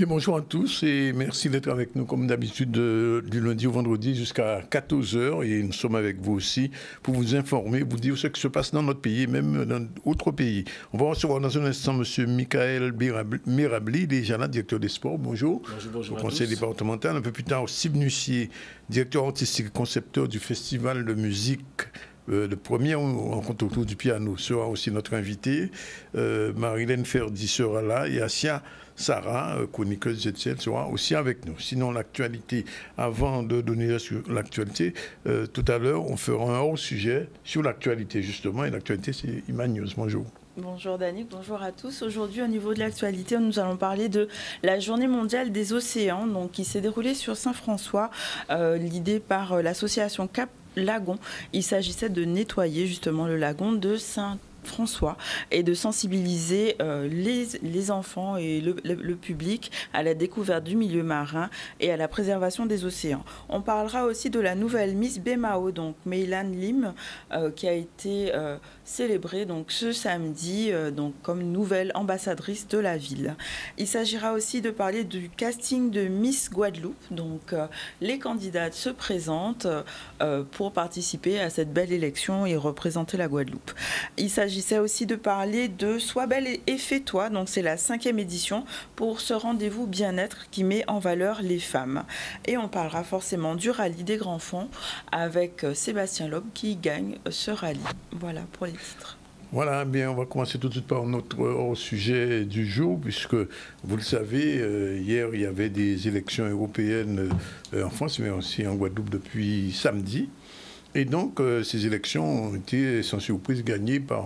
Bien, bonjour à tous et merci d'être avec nous comme d'habitude du lundi au vendredi jusqu'à 14 heures et nous sommes avec vous aussi pour vous informer, vous dire ce qui se passe dans notre pays et même dans d'autres pays. On va recevoir dans un instant M. Michael Mirabli, déjà là, directeur des sports. Bonjour. Bonjour au conseil départemental. Un peu plus tard, Steve Nussier, directeur artistique et concepteur du festival de musique. Le premier rencontre autour du piano sera aussi notre invité. Marilène Ferdi sera là et Asia Sarah, chroniqueuse ZCL, sera aussi avec nous. Sinon, l'actualité, avant de donner sur l'actualité, tout à l'heure, on fera un hors-sujet sur l'actualité, justement. Et l'actualité, c'est Iman News. Bonjour. Bonjour Danick, bonjour à tous. Aujourd'hui, au niveau de l'actualité, nous allons parler de la Journée mondiale des océans, donc, qui s'est déroulée sur Saint-François, l'idée par l'association Cap Lagon. Il s'agissait de nettoyer justement le lagon de Saint-François et de sensibiliser les enfants et le public à la découverte du milieu marin et à la préservation des océans. On parlera aussi de la nouvelle Miss Bemao, donc Meilan Lim, qui a été célébrée donc, ce samedi donc, comme nouvelle ambassadrice de la ville. Il s'agira aussi de parler du casting de Miss Guadeloupe. Donc, les candidates se présentent pour participer à cette belle élection et représenter la Guadeloupe. Il s'agissait aussi de parler de Sois belle et fais-toi. Donc, c'est la 5e édition pour ce rendez-vous bien-être qui met en valeur les femmes. Et on parlera forcément du rallye des grands fonds avec Sébastien Loeb qui gagne ce rallye. Voilà pour les titres. Voilà, bien, on va commencer tout de suite par notre sujet du jour, puisque, vous le savez, hier, il y avait des élections européennes en France, mais aussi en Guadeloupe depuis samedi. Et donc, ces élections ont été, sans surprise, gagnées par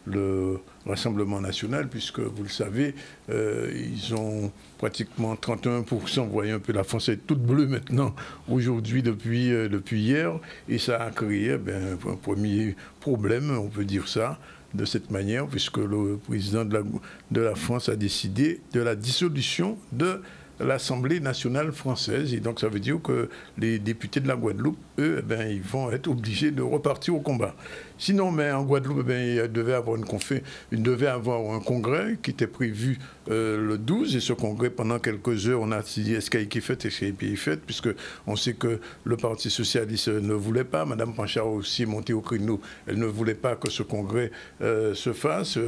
le Rassemblement national, puisque, vous le savez, ils ont pratiquement 31%. Vous voyez un peu, la France est toute bleue maintenant, aujourd'hui, depuis hier. Et ça a créé un premier problème, on peut dire ça, de cette manière, puisque le président de la France a décidé de la dissolution de l'Assemblée nationale française. Et donc, ça veut dire que les députés de la Guadeloupe, eux, ils vont être obligés de repartir au combat. Sinon, mais en Guadeloupe, il devait avoir un congrès qui était prévu le 12. Et ce congrès, pendant quelques heures, on a dit est-ce qu'il y a fait, est-ce qu'il y a fait, puisque on sait que le Parti socialiste ne voulait pas. Madame Panchard aussi est montée au créneau. Elle ne voulait pas que ce congrès se fasse.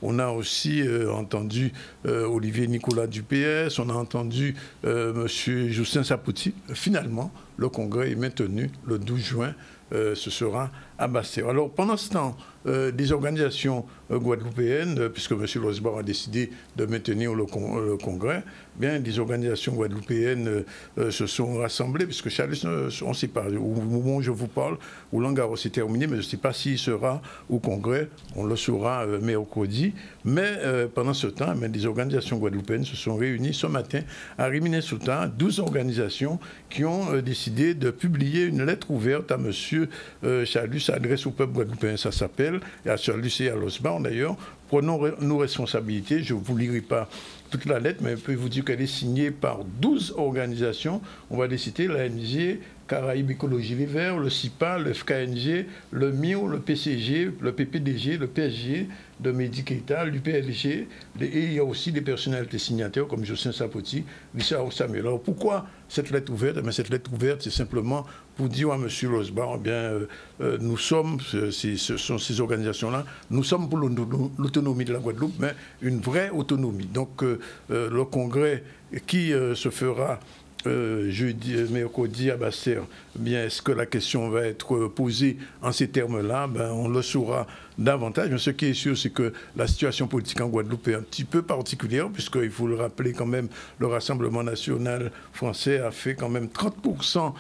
On a aussi entendu Olivier Nicolas du PS. On a entendu M. Justin Sapouti. Finalement, le congrès est maintenu le 12 juin. Ce sera à Bastère. Alors, pendant ce temps, des organisations guadeloupéennes, puisque M. Losbar a décidé de maintenir le congrès, bien, des organisations guadeloupéennes se sont rassemblées, puisque Charles, on ne sait pas, au moment où je vous parle, Roland Garros est terminé, mais je ne sais pas s'il sera au congrès, on le saura mercredi. Mais pendant ce temps, des organisations guadeloupéennes se sont réunies ce matin à Rimini-Soutan, 12 organisations qui ont décidé de publier une lettre ouverte à M. Charlus, adresse au peuple guadeloupéen, ça s'appelle, et à Charlus et à Losbar d'ailleurs. Prenons nos responsabilités, je ne vous lirai pas toute la lettre, mais je peux vous dire qu'elle est signée par 12 organisations. On va les citer, l'ANG, Caraïbes Écologie Les Verts, le CIPA, le FKNG, le MIO, le PCG, le PPDG, le PSG, de Mediketa, l'UPLG, et il y a aussi des personnalités signataires comme Justin Sapouti, Richard Samuel. Alors pourquoi cette lettre ouverte? Cette lettre ouverte, c'est simplement pour dire à M. Losbar, nous sommes, ce sont ces organisations-là, nous sommes pour l'autonomie de la Guadeloupe, mais une vraie autonomie. Donc le congrès qui se fera jeudi, mercredi à Bastère, est-ce que la question va être posée en ces termes-là? On le saura davantage. Mais ce qui est sûr, c'est que la situation politique en Guadeloupe est un petit peu particulière, puisqu'il faut le rappeler quand même, le Rassemblement national français a fait quand même 30%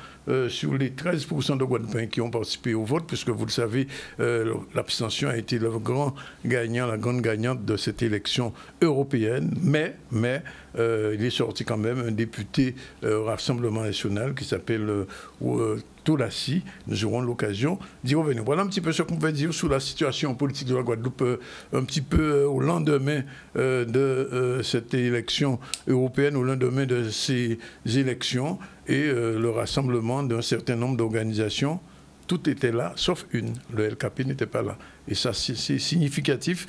sur les 13% de Guadeloupéens qui ont participé au vote, puisque vous le savez, l'abstention a été le grand gagnant, la grande gagnante de cette élection européenne. Mais il est sorti quand même un député Rassemblement national qui s'appelle Toulassi. Nous aurons l'occasion d'y revenir. Voilà un petit peu ce qu'on peut dire sur la situation politique de la Guadeloupe un petit peu au lendemain de cette élection européenne, au lendemain de ces élections et le rassemblement d'un certain nombre d'organisations. Tout était là, sauf une. Le LKP n'était pas là. Et ça, c'est significatif.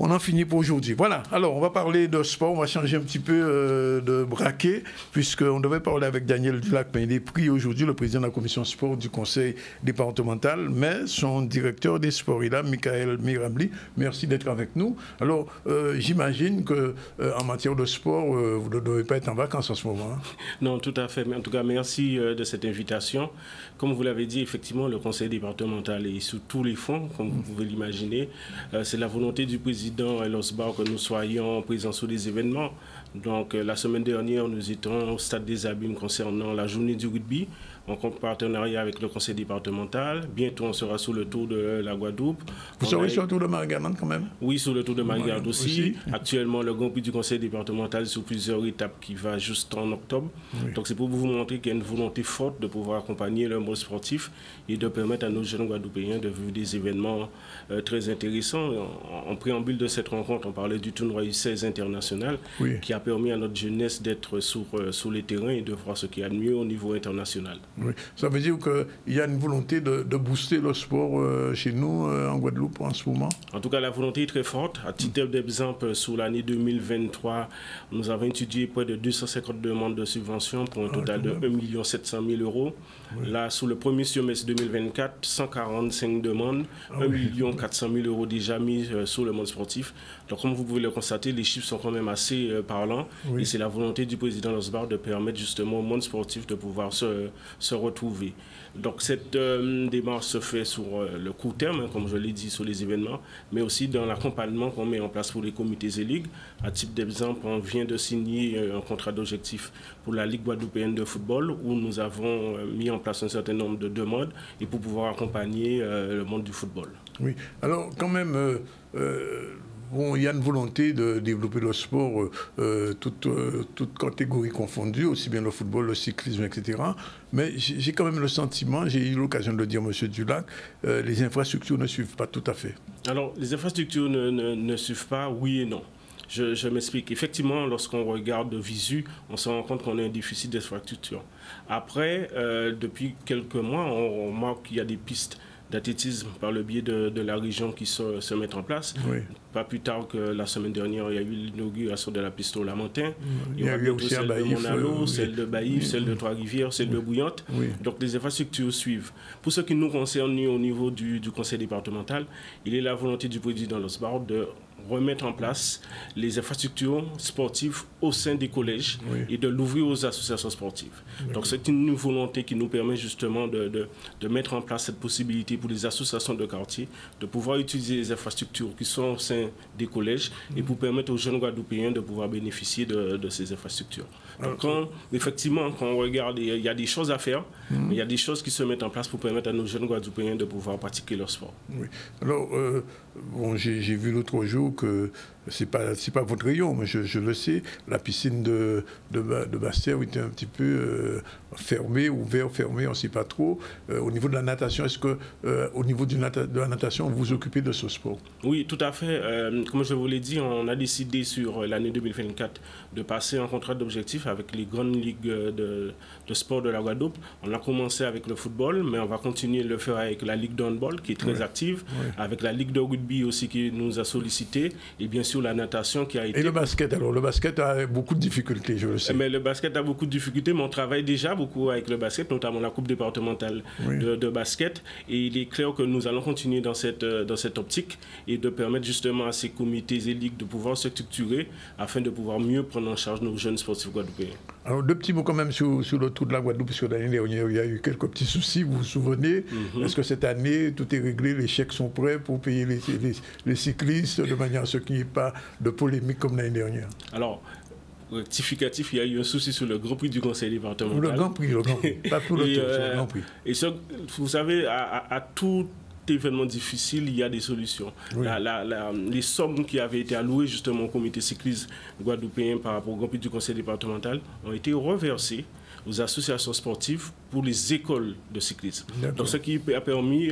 On en finit pour aujourd'hui. Voilà, alors on va parler de sport, on va changer un petit peu de braquet, puisqu'on devait parler avec Daniel Dulac, mais il est pris aujourd'hui, le président de la commission sport du conseil départemental, mais son directeur des sports, il a Michael Mirabli. Merci d'être avec nous. Alors, j'imagine qu'en matière de sport, vous ne devez pas être en vacances en ce moment. Hein? Non, tout à fait. Mais en tout cas, merci de cette invitation. Comme vous l'avez dit, effectivement, le conseil départemental est sous tous les fronts, comme vous pouvez l'imaginer. C'est la volonté du président Losbar que nous soyons présents sur les événements. Donc la semaine dernière, nous étions au Stade des Abîmes concernant la journée du rugby, en partenariat avec le conseil départemental. Bientôt, on sera sur le tour de la Guadeloupe. Vous serez sur le tour de Marie-Galante quand même? Oui, sur le tour de Marie-Galante aussi. Actuellement, le Grand Prix du conseil départemental est sur plusieurs étapes qui va juste en octobre. Oui. Donc c'est pour vous montrer qu'il y a une volonté forte de pouvoir accompagner le monde sportif et de permettre à nos jeunes Guadeloupéens de vivre des événements très intéressants. En préambule de cette rencontre, on parlait du tournoi U16 international qui a permis à notre jeunesse d'être sur les terrains et de voir ce qu'il y a de mieux au niveau international. Oui. Ça veut dire qu'il y a une volonté de booster le sport chez nous, en Guadeloupe, en ce moment? En tout cas, la volonté est très forte. À titre d'exemple, sur l'année 2023, nous avons étudié près de 250 demandes de subventions pour un total de 1 700 000 euros. Oui. Là, sur le premier semestre 2024, 145 demandes, 1 400 000 euros déjà mis sur le monde sportif. Donc, comme vous pouvez le constater, les chiffres sont quand même assez parlants. Oui. Et c'est la volonté du président Losbar de permettre justement au monde sportif de pouvoir se retrouver. Donc cette démarche se fait sur le court terme, hein, comme je l'ai dit, sur les événements, mais aussi dans l'accompagnement qu'on met en place pour les comités et ligues. À titre d'exemple, on vient de signer un contrat d'objectif pour la Ligue guadeloupéenne de football, où nous avons mis en place un certain nombre de demandes et pour pouvoir accompagner le monde du football. Oui, alors quand même... Bon, il y a une volonté de développer le sport, toutes catégories confondues, aussi bien le football, le cyclisme, etc. Mais j'ai quand même le sentiment, j'ai eu l'occasion de le dire, M. Dulac, les infrastructures ne suivent pas tout à fait. Alors, les infrastructures ne suivent pas, oui et non. Je m'explique. Effectivement, lorsqu'on regarde de visu, on se rend compte qu'on a un déficit d'infrastructures. Après, depuis quelques mois, on remarque qu'il y a des pistes d'athlétisme par le biais de la région qui se mettent en place. Oui. Pas plus tard que la semaine dernière, il y a eu l'inauguration de la piste au Lamentin. Il y a eu aussi celle de Monalo, celle de Baïf, celle de Trois-Rivières, celle de Bouillante. Oui. Donc les infrastructures suivent. Pour ce qui nous concerne, nous, au niveau du conseil départemental, il est la volonté du président Losbar de remettre en place les infrastructures sportives au sein des collèges et de l'ouvrir aux associations sportives. Donc c'est une volonté qui nous permet justement de mettre en place cette possibilité pour les associations de quartier de pouvoir utiliser les infrastructures qui sont au sein des collèges et pour permettre aux jeunes Guadeloupéens de pouvoir bénéficier de ces infrastructures. Donc effectivement, quand on regarde, il y a des choses à faire, mais il y a des choses qui se mettent en place pour permettre à nos jeunes Guadeloupéens de pouvoir pratiquer leur sport. Oui. Alors, bon, j'ai vu l'autre jour que c'est pas votre rayon, mais je le sais, la piscine de Bastère était un petit peu fermée, ouverte, fermée, on ne sait pas trop. Au niveau de la natation, est-ce que au niveau de la natation, vous vous occupez de ce sport? Oui, tout à fait. Comme je vous l'ai dit, on a décidé sur l'année 2024 de passer un contrat d'objectif avec les grandes ligues de sport de la Guadeloupe. On a commencé avec le football, mais on va continuer de le faire avec la ligue de handball qui est très active, avec la ligue de rugby aussi qui nous a sollicité, et bien sûr la natation qui a été... Et le basket, alors le basket a beaucoup de difficultés, je le sais. Mais le basket a beaucoup de difficultés, mais on travaille déjà beaucoup avec le basket, notamment la coupe départementale de basket, et il est clair que nous allons continuer dans cette optique et de permettre justement à ces comités et ligues de pouvoir se structurer afin de pouvoir mieux prendre en charge nos jeunes sportifs guadeloupéens. Alors deux petits mots quand même sur le tour de la Guadeloupe, puisque l'année dernière il y a eu quelques petits soucis, vous vous souvenez? Est-ce que cette année tout est réglé, les chèques sont prêts pour payer les cyclistes de manière à ce qu'il n'y ait pas de polémique comme l'année dernière? Alors, rectificatif, il y a eu un souci sur le Grand Prix du conseil départemental. Le Grand Prix, pas tout le tour, c'est le Grand Prix. Et vous savez, à tout événement difficile, il y a des solutions. Les sommes qui avaient été allouées justement au comité cycliste guadeloupéen par rapport au Grand Prix du conseil départemental ont été reversées aux associations sportives pour les écoles de cyclisme. Donc ce qui a permis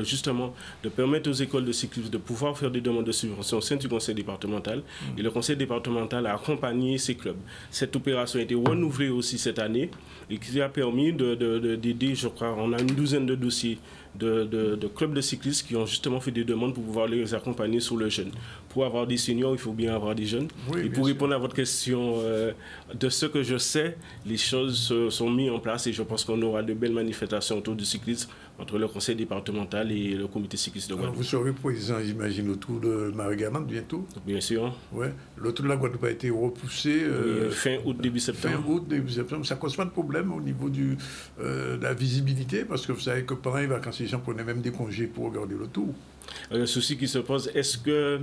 justement de permettre aux écoles de cyclisme de pouvoir faire des demandes de subvention au sein du conseil départemental et le conseil départemental a accompagné ces clubs. Cette opération a été renouvelée aussi cette année et qui a permis d'aider, je crois, on a une douzaine de dossiers de clubs de cyclistes qui ont justement fait des demandes pour pouvoir les accompagner sur le jeune. Pour avoir des seniors, il faut bien avoir des jeunes. Oui, et pour répondre à votre question, de ce que je sais, les choses sont mises en place et je pense qu'on aura de belles manifestations autour du cyclisme entre le conseil départemental et le comité cycliste de Guadeloupe. Vous serez président, j'imagine, autour de Marie-Galante bientôt? Bien sûr. Ouais. L'autre de la Guadeloupe a été repoussé. Fin août, début septembre. Fin août, début septembre. Ça ne cause pas de problème au niveau de la visibilité, parce que vous savez que pendant les vacances, les gens prenaient même des congés pour regarder le tour. Le souci qui se pose, est-ce que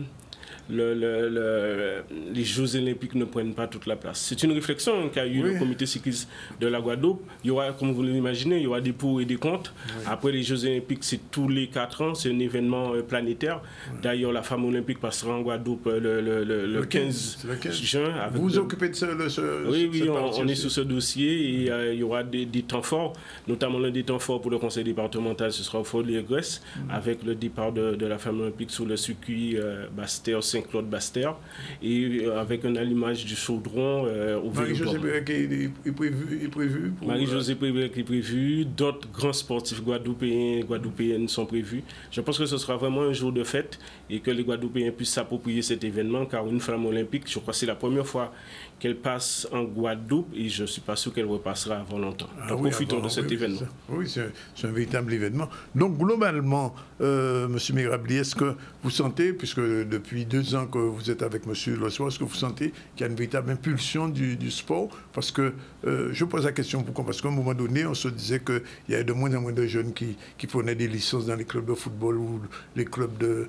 les Jeux Olympiques ne prennent pas toute la place? C'est une réflexion qu'a eu le comité cycliste de la Guadeloupe. Il y aura, comme vous l'imaginez, il y aura des pour et des contre. Oui. Après, les Jeux Olympiques, c'est tous les 4 ans, c'est un événement planétaire. Oui. D'ailleurs, la femme olympique passera en Guadeloupe le 15 juin. Avec vous vous occupez de Oui, on est sur ce dossier et il y aura des temps forts, notamment l'un des temps forts pour le conseil départemental, ce sera au Fort de la Grèce, avec le départ de la femme olympique sur le circuit Bastère, Saint-Claude Bastère, et avec un allumage du chaudron au Marie-Josée Pérec est prévu Marie-Josée Pérec est prévue, d'autres grands sportifs guadeloupéennes sont prévus. Je pense que ce sera vraiment un jour de fête et que les Guadeloupéens puissent s'approprier cet événement, car une flamme olympique, je crois que c'est la première fois qu'elle passe en Guadeloupe et je ne suis pas sûr qu'elle repassera avant longtemps. Donc profitons de cet événement. Oui, c'est un véritable événement. Donc globalement, M. Mirabli, est-ce que vous sentez, puisque depuis 2 ans que vous êtes avec M. Lossois, est-ce que vous sentez qu'il y a une véritable impulsion du sport? Parce que je pose la question pourquoi? Parce qu'à un moment donné, on se disait qu'il y avait de moins en moins de jeunes qui prenaient des licences dans les clubs de football ou les clubs de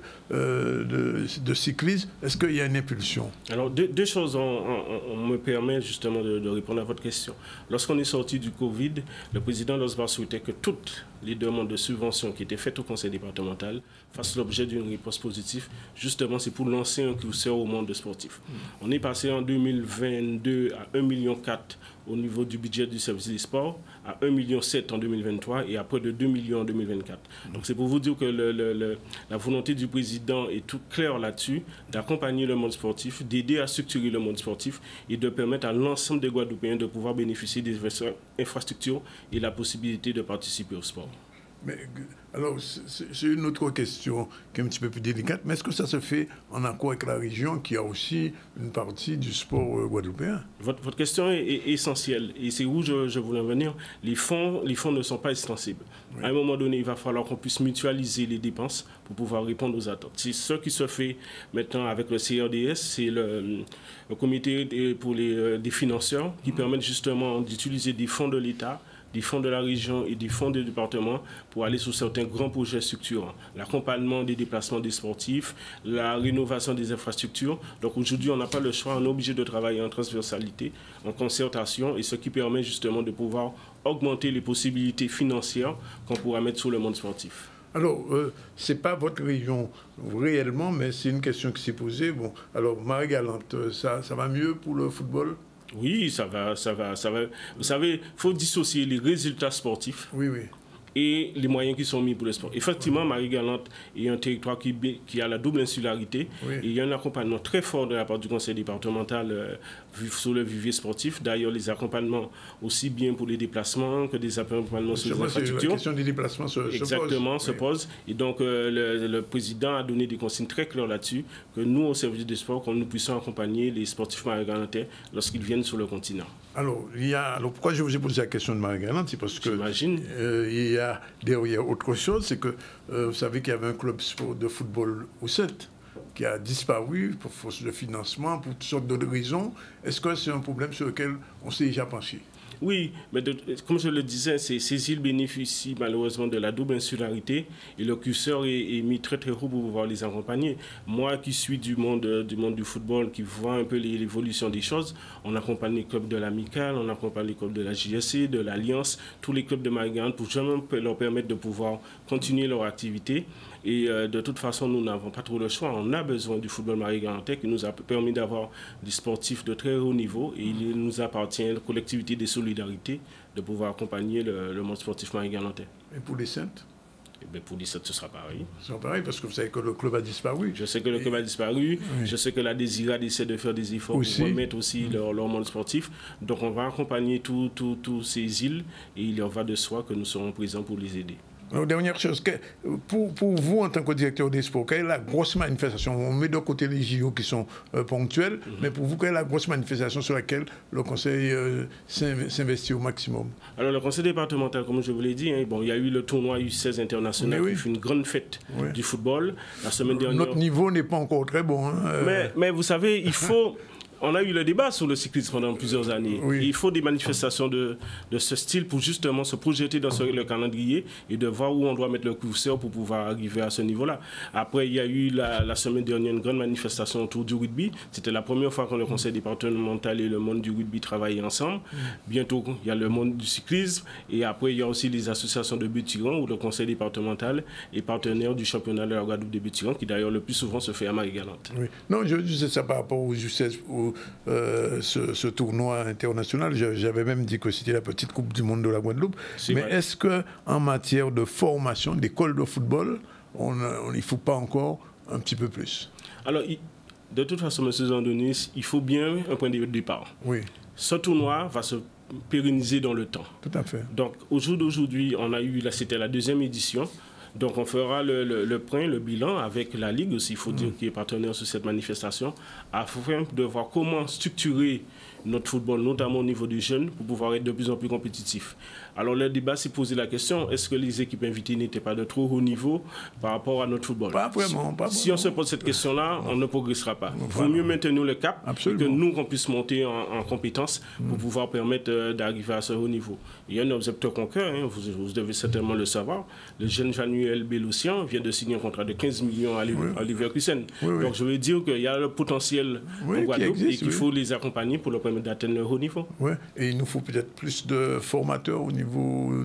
cyclisme. Est-ce qu'il y a une impulsion? Alors, deux choses, on me permet justement de répondre à votre question. Lorsqu'on est sorti du Covid, le président Losbar souhaitait que toutes les demandes de subventions qui étaient faites au conseil départemental fassent l'objet d'une réponse positive. Justement, c'est pour lancer un curseur au monde sportif. On est passé en 2022 à 1,4 million au niveau du budget du service des sports, à 1,7 million en 2023 et à près de 2 millions en 2024. Donc c'est pour vous dire que la volonté du président est tout claire là-dessus, d'accompagner le monde sportif, d'aider à structurer le monde sportif et de permettre à l'ensemble des Guadeloupéens de pouvoir bénéficier des infrastructures et la possibilité de participer au sport. Mais, alors, c'est une autre question qui est un petit peu plus délicate, mais est-ce que ça se fait en accord avec la région qui a aussi une partie du sport guadeloupéen? Votre question est essentielle et c'est où je voulais en venir. Les fonds ne sont pas extensibles. Oui. À un moment donné, il va falloir qu'on puisse mutualiser les dépenses pour pouvoir répondre aux attentes. C'est ce qui se fait maintenant avec le CRDS, c'est le comité des financeurs qui permettent justement d'utiliser des fonds de l'État, des fonds de la région et des fonds du département pour aller sur certains grands projets structurants. L'accompagnement des déplacements des sportifs, la rénovation des infrastructures. Donc aujourd'hui, on n'a pas le choix, on est obligé de travailler en transversalité, en concertation, et ce qui permet justement de pouvoir augmenter les possibilités financières qu'on pourra mettre sur le monde sportif. Alors, ce n'est pas votre région réellement, mais c'est une question qui s'est posée. Bon, alors, Marie-Galante, ça va mieux pour le football? Oui, ça va. Vous savez, il faut dissocier les résultats sportifs et les moyens qui sont mis pour le sport. Effectivement, Marie-Galante est un territoire qui a la double insularité. Et il y a un accompagnement très fort de la part du conseil départemental sur le vivier sportif. D'ailleurs, les accompagnements aussi bien pour les déplacements que des accompagnements sur les infrastructures. La question des déplacements se pose. Et donc, le président a donné des consignes très claires là-dessus, que nous, au service des sports, que nous puissions accompagner les sportifs marie-galantais lorsqu'ils viennent sur le continent. Alors, pourquoi je vous ai posé la question de Marie-Galante, c'est parce que il y a derrière autre chose, c'est que vous savez qu'il y avait un club de football au 7 qui a disparu pour force de financement, pour toutes sortes de raisons. Est-ce que c'est un problème sur lequel on s'est déjà penché? Oui, mais comme je le disais, ces îles bénéficient malheureusement de la double insularité et le curseur est mis très très haut pour pouvoir les accompagner. Moi qui suis du monde du football, qui vois un peu l'évolution des choses, on accompagne les clubs de l'Amicale, on accompagne les clubs de la JSC, de l'Alliance, tous les clubs de Marie-Galante pour vraiment leur permettre de pouvoir continuer leur activité. Et de toute façon, nous n'avons pas trop le choix. On a besoin du football marie-galantais qui nous a permis d'avoir des sportifs de très haut niveau. Et il nous appartient, la collectivité des solidarités, de pouvoir accompagner le monde sportif marie-galantais. Et pour les Saintes? Pour les Saintes, ce sera pareil. Ce sera pareil parce que vous savez que le club a disparu. Je sais que le club a disparu. Oui. Je sais que la Désirade essaie de faire des efforts pour remettre aussi leur monde sportif. Donc on va accompagner tous ces îles et il en va de soi que nous serons présents pour les aider. Alors, dernière chose, pour vous en tant que directeur des sports, quelle est la grosse manifestation? On met de côté les JO qui sont ponctuels, mais pour vous, quelle est la grosse manifestation sur laquelle le Conseil s'investit au maximum? Alors le Conseil départemental, comme je vous l'ai dit, hein, bon, il y a eu le tournoi U16 international qui fut une grande fête du football. La semaine dernière. Notre niveau n'est pas encore très bon. Hein, mais vous savez, il faut... On a eu le débat sur le cyclisme pendant plusieurs années. Oui. Il faut des manifestations de ce style pour justement se projeter dans le calendrier et de voir où on doit mettre le curseur pour pouvoir arriver à ce niveau-là. Après, il y a eu la semaine dernière une grande manifestation autour du rugby. C'était la première fois que le conseil départemental et le monde du rugby travaillaient ensemble. Bientôt, il y a le monde du cyclisme. Et après, il y a aussi les associations de buts tirants où le conseil départemental est partenaire du championnat de la Guadeloupe des buts tirants qui d'ailleurs le plus souvent se fait à Marie-Galante. Oui. Non, je disais ça par rapport au U16. Ce tournoi international, j'avais même dit que c'était la petite Coupe du Monde de la Guadeloupe. Mais est-ce qu'en matière de formation, d'école de football, il ne faut pas encore un petit peu plus? Alors, de toute façon, M. Zandonis, il faut bien un point de départ. Oui. Ce tournoi va se pérenniser dans le temps. Tout à fait. Donc, au jour d'aujourd'hui, c'était la 2e édition. Donc on fera le point, le bilan avec la Ligue aussi, il faut dire, qui est partenaire sur cette manifestation, afin de voir comment structurer notre football, notamment au niveau des jeunes, pour pouvoir être de plus en plus compétitif. Alors le débat s'est posé la question, est-ce que les équipes invitées n'étaient pas de trop haut niveau par rapport à notre football? Pas vraiment. Si on se pose cette question-là, on ne progressera pas. Il vaut mieux maintenir le cap et que nous, qu'on puisse monter en compétences pour pouvoir permettre d'arriver à ce haut niveau. Il y a un objecteur concret, hein, vous devez certainement le savoir. Le jeune Januel Bellossian vient de signer un contrat de 15 millions à Leverkusen. Donc je veux dire qu'il y a le potentiel en Guadeloupe et qu'il faut les accompagner pour leur permettre d'atteindre le haut niveau. Oui, et il nous faut peut-être plus de formateurs au niveau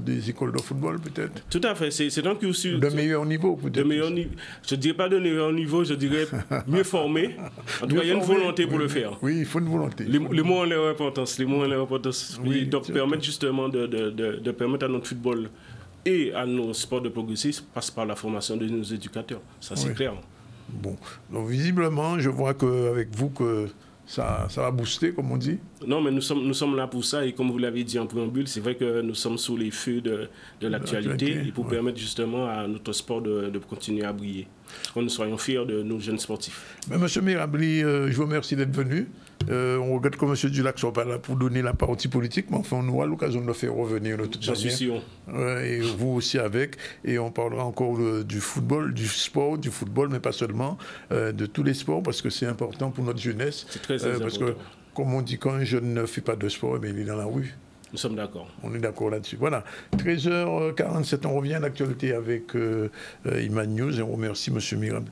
des écoles de football, peut-être. Tout à fait, c'est un cursus. De meilleur niveau, peut-être. De meilleur niveau. Je ne dirais pas de meilleur niveau, je dirais mieux formé. En tout cas, il y a une volonté pour le faire. Oui, il faut une volonté. Les mots ont leur importance. Les mots ont leur importance. Oui, donc permettre justement de permettre à notre football et à nos sports de progressistes passe par la formation de nos éducateurs. Ça, c'est clair. Bon, donc visiblement, je vois qu'avec vous que ça va booster, comme on dit. Non, mais nous sommes là pour ça. Et comme vous l'avez dit en préambule, c'est vrai que nous sommes sous les feux de l'actualité et pour permettre justement à notre sport de continuer à briller. Que nous soyons fiers de nos jeunes sportifs. Monsieur Mirabli, je vous remercie d'être venu. On regrette que M. Dulac ne soit pas là pour donner la partie politique, mais enfin, on aura l'occasion de le faire revenir de toute manière. J'en suis sûr. Et vous aussi avec. Et on parlera encore du football, du sport, du football, mais pas seulement, de tous les sports, parce que c'est important pour notre jeunesse. C'est très important. Parce que, comme on dit, quand un jeune ne fait pas de sport, il est dans la rue. Nous sommes d'accord. On est d'accord là-dessus. Voilà. 13h47, on revient à l'actualité avec Iman News et on remercie M. Mirabli.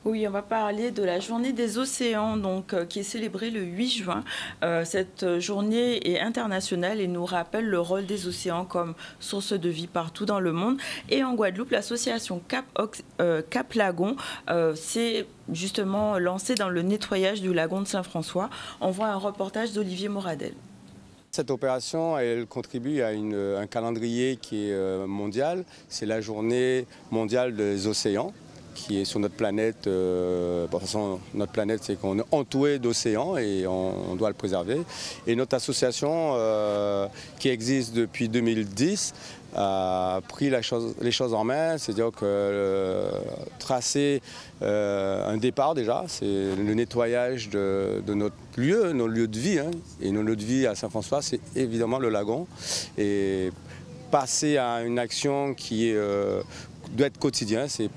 Oui, on va parler de la journée des océans, donc, qui est célébrée le 8 juin. Cette journée est internationale et nous rappelle le rôle des océans comme source de vie partout dans le monde. Et en Guadeloupe, l'association Cap Lagon s'est justement lancée dans le nettoyage du lagon de Saint-François. On voit un reportage d'Olivier Moradel. Cette opération, elle contribue à un calendrier qui est mondial. C'est la journée mondiale des océans, qui est sur notre planète. De toute façon, notre planète, c'est qu'on est entouré d'océans et on doit le préserver. Et notre association, qui existe depuis 2010, a pris les choses en main, c'est-à-dire que tracer un départ déjà, c'est le nettoyage de notre lieu, nos lieux de vie. Hein. Et nos lieux de vie à Saint-François, c'est évidemment le lagon. Et passer à une action qui doit être quotidienne, c'est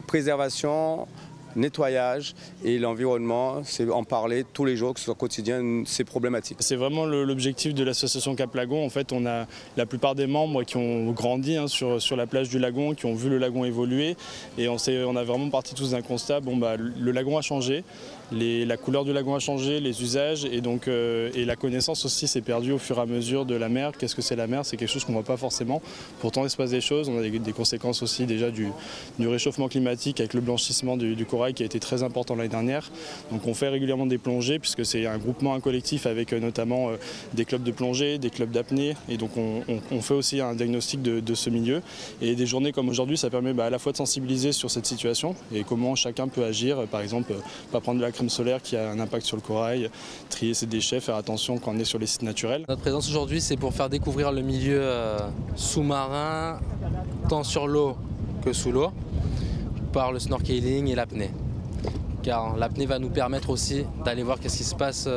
préservation, nettoyage et l'environnement, c'est en parler tous les jours, que ce soit quotidien, c'est problématique. C'est vraiment l'objectif de l'association Cap Lagon. En fait, on a la plupart des membres qui ont grandi sur la plage du lagon, qui ont vu le lagon évoluer et on a vraiment parti tous d'un constat, le lagon a changé. La couleur du lagon a changé, les usages et donc et la connaissance aussi s'est perdue au fur et à mesure de la mer. Qu'est-ce que c'est la mer? C'est quelque chose qu'on ne voit pas forcément. Pourtant, il se passe des choses. On a des conséquences aussi déjà du réchauffement climatique avec le blanchissement du corps corail qui a été très important l'année dernière. Donc on fait régulièrement des plongées puisque c'est un groupement, un collectif avec notamment des clubs de plongée, des clubs d'apnée et donc on fait aussi un diagnostic de ce milieu. Et des journées comme aujourd'hui, ça permet à la fois de sensibiliser sur cette situation et comment chacun peut agir, par exemple pas prendre de la crème solaire qui a un impact sur le corail, trier ses déchets, faire attention quand on est sur les sites naturels. Notre présence aujourd'hui, c'est pour faire découvrir le milieu sous-marin, tant sur l'eau que sous l'eau, par le snorkeling et l'apnée. Car l'apnée va nous permettre aussi d'aller voir qu'est-ce qui se passe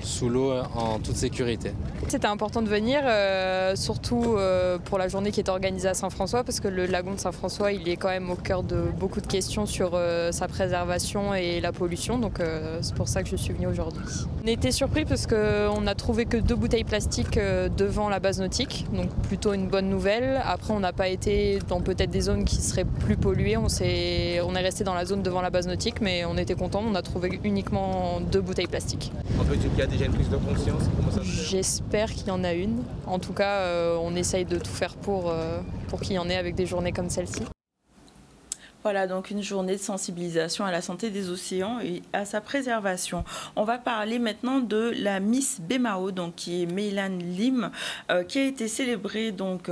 sous l'eau en toute sécurité. C'était important de venir, surtout pour la journée qui est organisée à Saint-François, parce que le lagon de Saint-François, il est quand même au cœur de beaucoup de questions sur sa préservation et la pollution, donc c'est pour ça que je suis venue aujourd'hui. On a été surpris parce qu'on n'a trouvé que 2 bouteilles plastiques devant la base nautique, donc plutôt une bonne nouvelle. Après, on n'a pas été dans peut-être des zones qui seraient plus polluées, on est resté dans la zone devant la base nautique, mais on était content, on a trouvé uniquement 2 bouteilles plastiques. En fait, il y a déjà une prise de conscience. J'espère qu'il y en a une. En tout cas, on essaye de tout faire pour qu'il y en ait avec des journées comme celle-ci. Voilà donc une journée de sensibilisation à la santé des océans et à sa préservation. On va parler maintenant de la Miss Bemao, donc qui est Meylan Lim, qui a été célébrée donc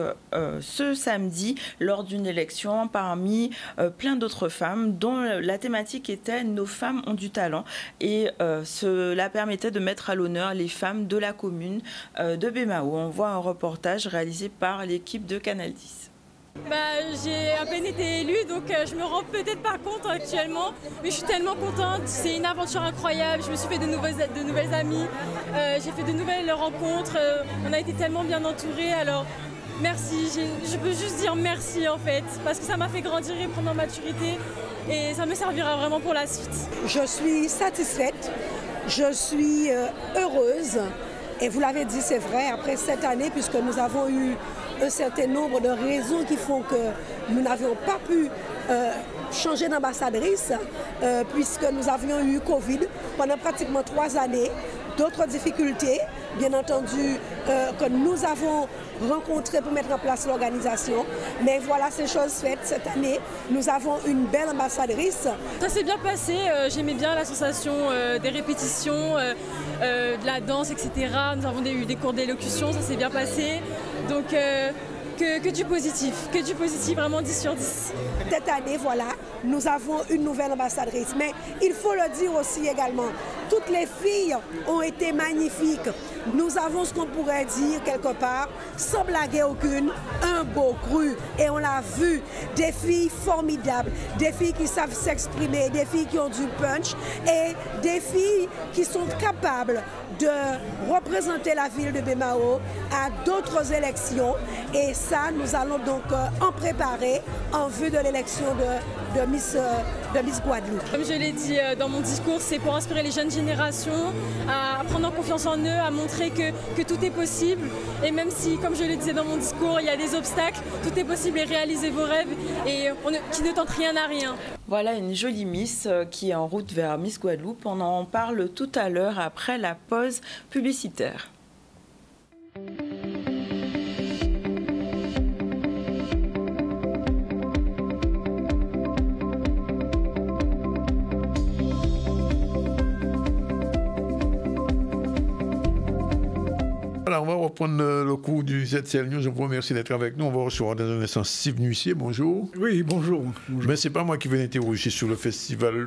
ce samedi lors d'une élection parmi plein d'autres femmes dont la thématique était Nos femmes ont du talent, et cela permettait de mettre à l'honneur les femmes de la commune de Bemao. On voit un reportage réalisé par l'équipe de Canal 10. J'ai à peine été élue, donc je me rends peut-être pas compte actuellement, mais je suis tellement contente. C'est une aventure incroyable, je me suis fait de nouvelles amies, j'ai fait de nouvelles rencontres, on a été tellement bien entourés, alors merci, je peux juste dire merci en fait, parce que ça m'a fait grandir et prendre en maturité, et ça me servira vraiment pour la suite. Je suis satisfaite, je suis heureuse, et vous l'avez dit, c'est vrai, après cette année, puisque nous avons eu un certain nombre de raisons qui font que nous n'avions pas pu changer d'ambassadrice, puisque nous avions eu Covid pendant pratiquement 3 années, d'autres difficultés, bien entendu, que nous avons rencontrées pour mettre en place l'organisation. Mais voilà, ces choses faites cette année. Nous avons une belle ambassadrice. Ça s'est bien passé, j'aimais bien la sensation des répétitions, de la danse, etc. Nous avons eu des cours d'élocution, ça s'est bien passé. Donc que du positif, vraiment 10 sur 10. Cette année, voilà, nous avons une nouvelle ambassadrice. Mais il faut le dire aussi également, toutes les filles ont été magnifiques. Nous avons ce qu'on pourrait dire quelque part, sans blaguer aucune, un beau cru. Et on l'a vu, des filles formidables, des filles qui savent s'exprimer, des filles qui ont du punch et des filles qui sont capables de représenter la ville de Bemao à d'autres élections. Et ça, nous allons donc en préparer en vue de l'élection de Miss Guadeloupe. Comme je l'ai dit dans mon discours, c'est pour inspirer les jeunes générations à prendre en confiance en eux, à montrer que tout est possible. Et même si, comme je le disais dans mon discours, il y a des obstacles, tout est possible et réalisez vos rêves et qui ne tente rien à rien. Voilà une jolie Miss qui est en route vers Miss Guadeloupe. On en parle tout à l'heure après la pause publicitaire. Alors, on va reprendre le cours du ZCL News. Je vous remercie d'être avec nous. On va recevoir dans un instant Steve Nuissier. Bonjour. Oui, bonjour. Mais ce n'est pas moi qui vais l'interroger sur le festival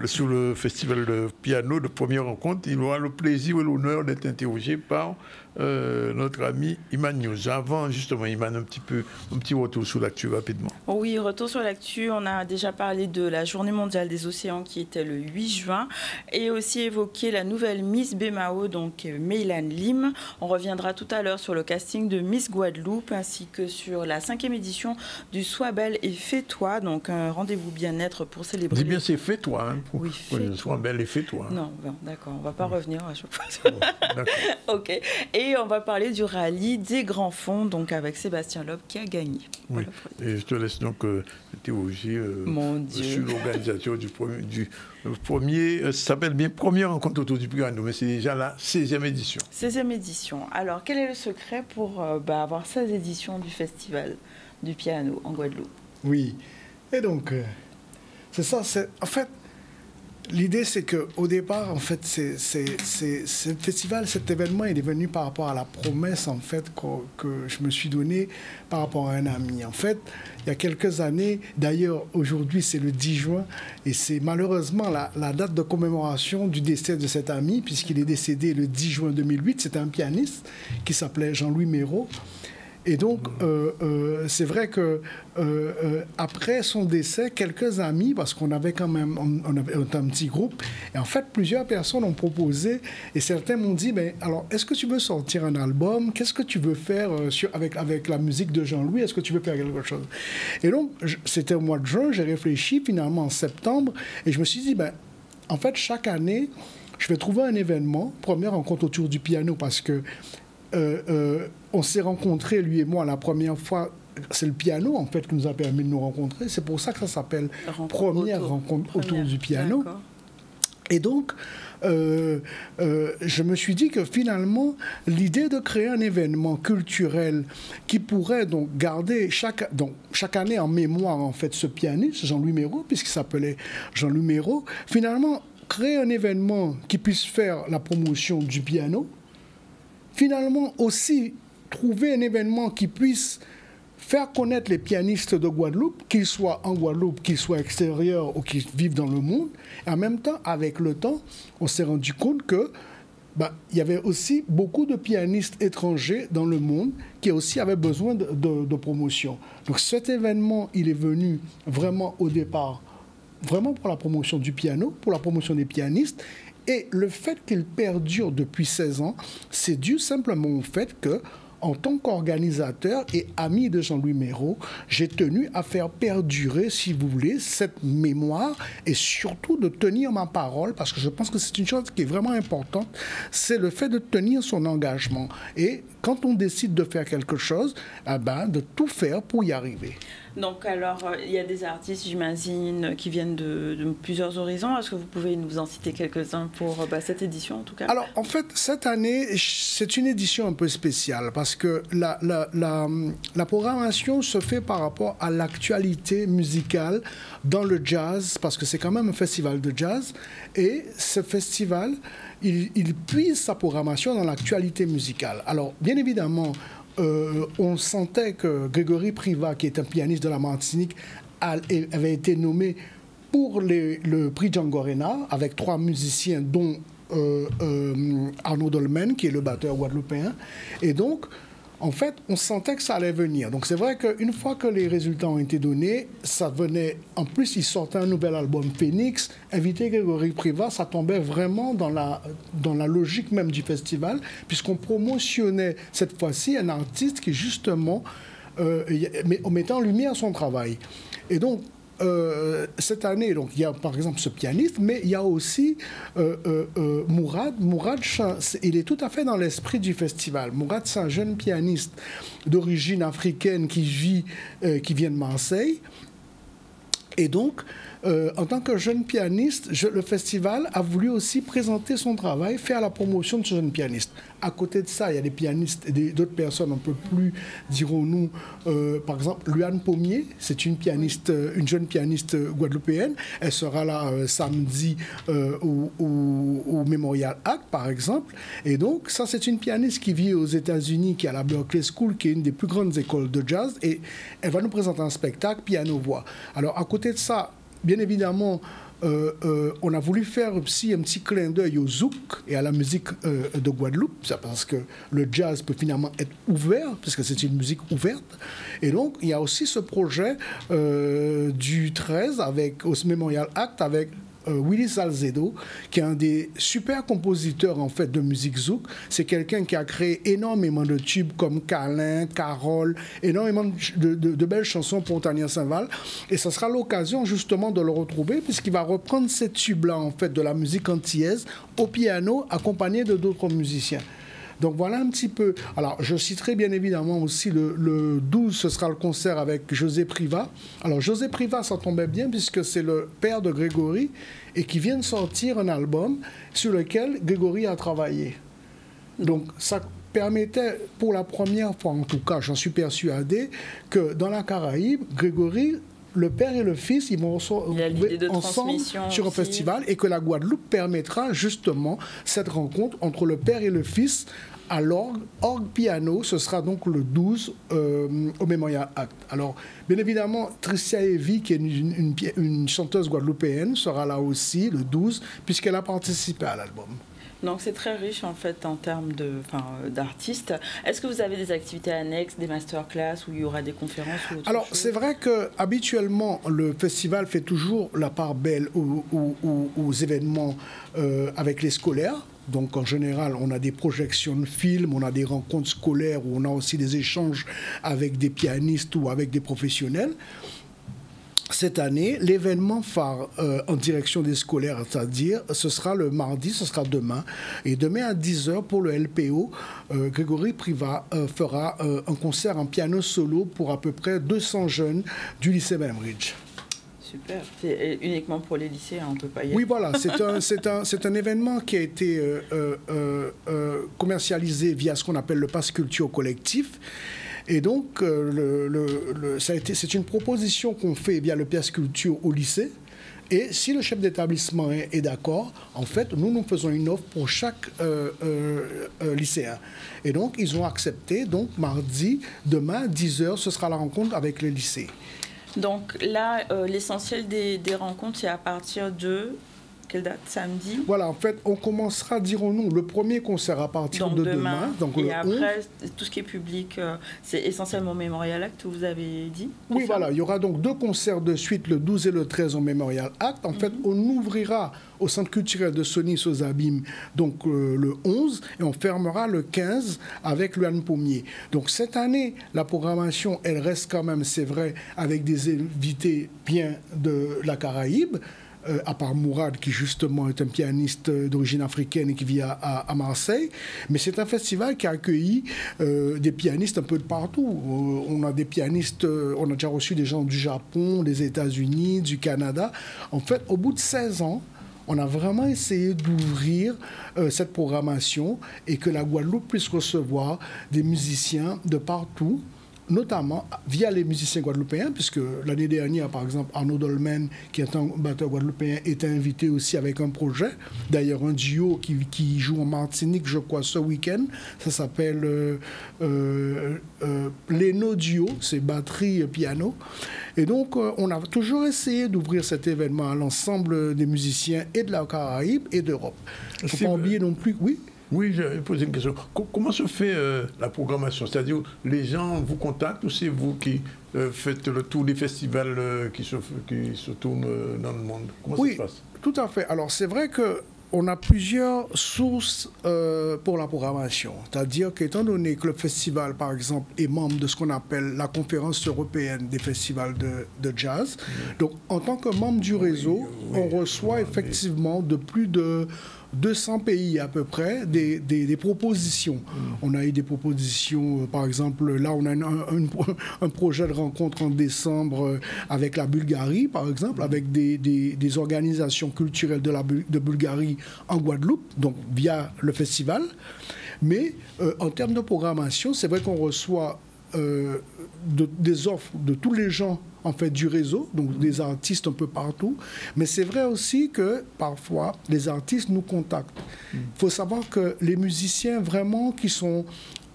de piano de première rencontre. Il aura le plaisir et l'honneur d'être interrogé par notre ami Iman News. Avant, justement, Iman, un petit retour sur l'actu rapidement. Oui, retour sur l'actu. On a déjà parlé de la Journée mondiale des océans qui était le 8 juin et aussi évoqué la nouvelle Miss Bemao, donc Meylan Lim. On reviendra tout à l'heure sur le casting de Miss Guadeloupe ainsi que sur la 5e édition du Sois belle et fais-toi, donc un rendez-vous bien-être pour célébrer. Dis bien, c'est fais-toi. Hein, oui, fais-toi. Sois belle et fais-toi. Non, bon, d'accord, on ne va pas revenir à chaque fois. D'accord. Ok. Et on va parler du rallye des grands fonds, donc avec Sébastien Loeb qui a gagné. Oui. Et je te laisse donc interroger sur l'organisation du premier, ça s'appelle bien Première rencontre autour du piano, mais c'est déjà la 16e édition. 16e édition. Alors, quel est le secret pour avoir 16 éditions du festival du piano en Guadeloupe? Oui. Et donc, c'est ça, en fait, L'idée, c'est qu'au départ, en fait, ce festival, cet événement, il est venu par rapport à la promesse, en fait, que je me suis donnée par rapport à un ami. En fait, il y a quelques années, d'ailleurs, aujourd'hui, c'est le 10 juin, et c'est malheureusement la date de commémoration du décès de cet ami, puisqu'il est décédé le 10 juin 2008. C'était un pianiste qui s'appelait Jean-Louis Méraud. Et donc, c'est vrai que après son décès, quelques amis, parce qu'on avait quand même on avait un petit groupe, et en fait, plusieurs personnes ont proposé, et certains m'ont dit, ben, alors, est-ce que tu veux sortir un album? Qu'est-ce que tu veux faire avec la musique de Jean-Louis? Est-ce que tu veux faire quelque chose? Et donc, c'était au mois de juin, j'ai réfléchi finalement en septembre, et je me suis dit, ben, en fait, chaque année, je vais trouver un événement, première rencontre autour du piano, parce que on s'est rencontrés, lui et moi, la première fois. C'est le piano, en fait, qui nous a permis de nous rencontrer. C'est pour ça que ça s'appelle Première rencontre autour du piano. Et donc, je me suis dit que finalement, l'idée de créer un événement culturel qui pourrait donc garder chaque année en mémoire, en fait, ce pianiste, Jean-Louis Méraud, puisqu'il s'appelait Jean-Louis Méraud, finalement, créer un événement qui puisse faire la promotion du piano, finalement aussi trouver un événement qui puisse faire connaître les pianistes de Guadeloupe, qu'ils soient en Guadeloupe, qu'ils soient extérieurs ou qu'ils vivent dans le monde. Et en même temps, avec le temps, on s'est rendu compte que il y avait aussi beaucoup de pianistes étrangers dans le monde qui aussi avaient besoin de promotion. Donc cet événement, il est venu vraiment au départ, vraiment pour la promotion du piano, pour la promotion des pianistes. Et le fait qu'il perdure depuis 16 ans, c'est dû simplement au fait que, en tant qu'organisateur et ami de Jean-Louis Méraud, j'ai tenu à faire perdurer, si vous voulez, cette mémoire et surtout de tenir ma parole, parce que je pense que c'est une chose qui est vraiment importante, c'est le fait de tenir son engagement. Et quand on décide de faire quelque chose, de tout faire pour y arriver. Donc alors, il y a des artistes, j'imagine, qui viennent de plusieurs horizons. Est-ce que vous pouvez nous en citer quelques-uns pour cette édition, en tout cas? Alors, en fait, cette année, c'est une édition un peu spéciale parce que la programmation se fait par rapport à l'actualité musicale dans le jazz, parce que c'est quand même un festival de jazz. Et ce festival, il puise sa programmation dans l'actualité musicale. Alors, bien évidemment, on sentait que Grégory Privat, qui est un pianiste de la Martinique, avait été nommé pour le prix Django Reinhardt avec 3 musiciens, dont Arnaud Dolmen, qui est le batteur guadeloupéen. Et donc, en fait, on sentait que ça allait venir. Donc, c'est vrai qu'une fois que les résultats ont été donnés, ça venait... En plus, il sortait un nouvel album, Phoenix. Inviter Grégory Privat, ça tombait vraiment dans la logique même du festival, puisqu'on promotionnait cette fois-ci un artiste qui, justement, mettait en lumière son travail. Et donc, cette année, donc, il y a par exemple ce pianiste, mais il y a aussi Mourad. Mourad, il est tout à fait dans l'esprit du festival. Mourad, c'est un jeune pianiste d'origine africaine qui vient de Marseille. Et donc, en tant que jeune pianiste, le festival a voulu aussi présenter son travail, faire la promotion de ce jeune pianiste. À côté de ça, il y a des pianistes et d'autres personnes un peu plus, dirons-nous, par exemple, Luane Pommier, c'est une jeune pianiste guadeloupéenne. Elle sera là samedi au Memorial Act, par exemple. Et donc, ça, c'est une pianiste qui vit aux États-Unis, qui est à la Berklee School, qui est une des plus grandes écoles de jazz. Et elle va nous présenter un spectacle piano-voix. Alors, à côté de ça, bien évidemment, on a voulu faire aussi un petit clin d'œil au zouk et à la musique de Guadeloupe, parce que le jazz peut finalement être ouvert, puisque c'est une musique ouverte. Et donc, il y a aussi ce projet du 13 au Memorial Act avec Willy Salcedo, qui est un des super compositeurs en fait de musique zouk. C'est quelqu'un qui a créé énormément de tubes comme Câlin, Carole, énormément de belles chansons pour Tania Saint-Val. Et ce sera l'occasion justement de le retrouver, puisqu'il va reprendre ces tubes-là en fait de la musique antillaise au piano, accompagné de d'autres musiciens. Donc voilà un petit peu. Alors je citerai bien évidemment aussi le 12, ce sera le concert avec José Privat. Alors José Privat, ça tombait bien puisque c'est le père de Grégory et qui vient de sortir un album sur lequel Grégory a travaillé. Donc ça permettait pour la première fois, en tout cas j'en suis persuadé, que dans la Caraïbe, Grégory le père et le fils, ils vont se retrouver ensemble sur un festival et que la Guadeloupe permettra justement cette rencontre entre le père et le fils à l'orgue, piano. Ce sera donc le 12 au Memorial Act. Alors, bien évidemment, Tricia Evie, qui est une chanteuse guadeloupéenne, sera là aussi le 12, puisqu'elle a participé à l'album. Donc c'est très riche en fait en termes d'artistes. Est-ce que vous avez des activités annexes, des masterclass où il y aura des conférences ou autre Alors c'est vrai que habituellement le festival fait toujours la part belle aux événements avec les scolaires. Donc en général, on a des projections de films, on a des rencontres scolaires où on a aussi des échanges avec des pianistes ou avec des professionnels. Cette année, l'événement phare en direction des scolaires, c'est-à-dire, ce sera le mardi, ce sera demain. Et demain à 10h pour le LPO, Grégory Privat fera un concert en piano solo pour à peu près 200 jeunes du lycée Bainbridge. Super. C'est uniquement pour les lycéens, on ne peut pas y aller. Oui, voilà. C'est un événement qui a été commercialisé via ce qu'on appelle le Pass Culture collectif. Et donc, c'est une proposition qu'on fait via le Pass Culture au lycée. Et si le chef d'établissement est d'accord, en fait, nous faisons une offre pour chaque lycéen. Et donc, ils ont accepté. Donc, mardi, demain, 10h, ce sera la rencontre avec les lycées. Donc là, l'essentiel des rencontres, c'est à partir de... Quelle date? Samedi? Voilà, en fait, on commencera, dirons-nous, le premier concert à partir de demain. Donc et le après, 11. tout ce qui est public, c'est essentiellement Memorial Act, vous avez dit? Oui, voilà. Il y aura donc 2 concerts de suite, le 12 et le 13 au Memorial Act. En fait, on ouvrira au Centre culturel de Sonis aux Abîmes, donc le 11, et on fermera le 15 avec Luan Pommier. Donc cette année, la programmation, elle reste quand même, c'est vrai, avec des invités bien de la Caraïbe. À part Mourad, qui justement est un pianiste d'origine africaine et qui vit à Marseille. Mais c'est un festival qui a accueilli des pianistes un peu de partout. On a des pianistes, on a déjà reçu des gens du Japon, des États-Unis, du Canada. En fait, au bout de 16 ans, on a vraiment essayé d'ouvrir cette programmation et que la Guadeloupe puisse recevoir des musiciens de partout, notamment via les musiciens guadeloupéens, puisque l'année dernière, par exemple, Arnaud Dolmen, qui est un batteur guadeloupéen, était invité aussi avec un projet. D'ailleurs, un duo qui joue en Martinique, je crois, ce week-end. Ça s'appelle Leno Duo, c'est batterie, piano. Et donc, on a toujours essayé d'ouvrir cet événement à l'ensemble des musiciens et de la Caraïbe et d'Europe. Il ne faut pas oublier non plus... Oui. Oui, j'avais posé une question. Comment se fait la programmation? C'est-à-dire, les gens vous contactent ou c'est vous qui faites le tour des festivals qui se tournent dans le monde? Comment ça se passe? Tout à fait. Alors, c'est vrai qu'on a plusieurs sources pour la programmation. C'est-à-dire qu'étant donné que le festival, par exemple, est membre de ce qu'on appelle la conférence européenne des festivals de jazz, donc en tant que membre du réseau, on reçoit effectivement de plus de 200 pays à peu près, des propositions. On a eu des propositions, par exemple, là on a un projet de rencontre en décembre avec la Bulgarie, par exemple, avec des organisations culturelles de Bulgarie en Guadeloupe, donc via le festival. Mais en termes de programmation, c'est vrai qu'on reçoit des offres de tous les gens en fait du réseau, donc des artistes un peu partout, mais c'est vrai aussi que parfois les artistes nous contactent. Il faut savoir que les musiciens vraiment qui sont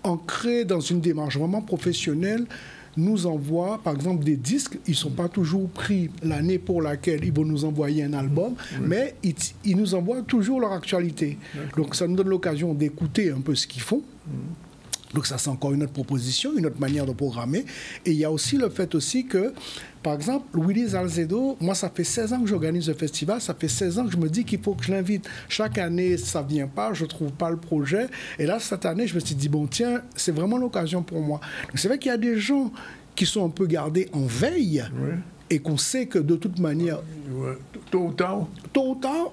ancrés dans une démarche vraiment professionnelle nous envoient par exemple des disques, ils ne sont pas toujours pris l'année pour laquelle ils vont nous envoyer un album, mais ils nous envoient toujours leur actualité. Donc ça nous donne l'occasion d'écouter un peu ce qu'ils font. Donc ça, c'est encore une autre proposition, une autre manière de programmer. Et il y a aussi le fait aussi que, par exemple, Willy Salcedo, moi, ça fait 16 ans que j'organise le festival, ça fait 16 ans que je me dis qu'il faut que je l'invite. Chaque année, ça ne vient pas, je ne trouve pas le projet. Et là, cette année, je me suis dit, bon, tiens, c'est vraiment l'occasion pour moi. Donc c'est vrai qu'il y a des gens qui sont un peu gardés en veille, et qu'on sait que de toute manière, tôt ou tard,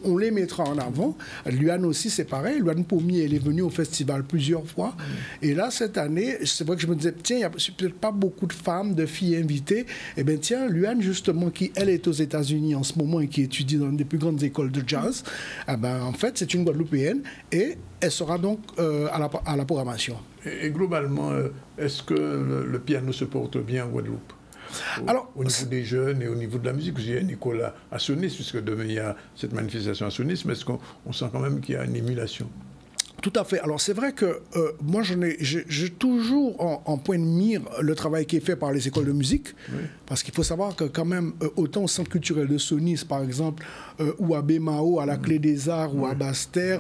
on les mettra en avant. Luan aussi, c'est pareil. Luan Pommier, elle est venue au festival plusieurs fois. Et là, cette année, c'est vrai que je me disais, tiens, il n'y a peut-être pas beaucoup de femmes, de filles invitées. Eh bien, tiens, Luan, justement, qui, elle, est aux États-Unis en ce moment et qui étudie dans une des plus grandes écoles de jazz, eh ben, en fait, c'est une Guadeloupéenne et elle sera donc à la programmation. Et globalement, est-ce que le piano se porte bien en Guadeloupe? au niveau des jeunes et au niveau de la musique? Il y a une école à Sonis, puisque demain il y a cette manifestation à Sonis, mais est-ce qu'on sent quand même qu'il y a une émulation? Tout à fait. Alors c'est vrai que moi j'ai toujours en point de mire le travail qui est fait par les écoles de musique, parce qu'il faut savoir que quand même autant au Centre culturel de Sonis par exemple, ou à Bémao, à la Clé des Arts, ou à Basse-Terre,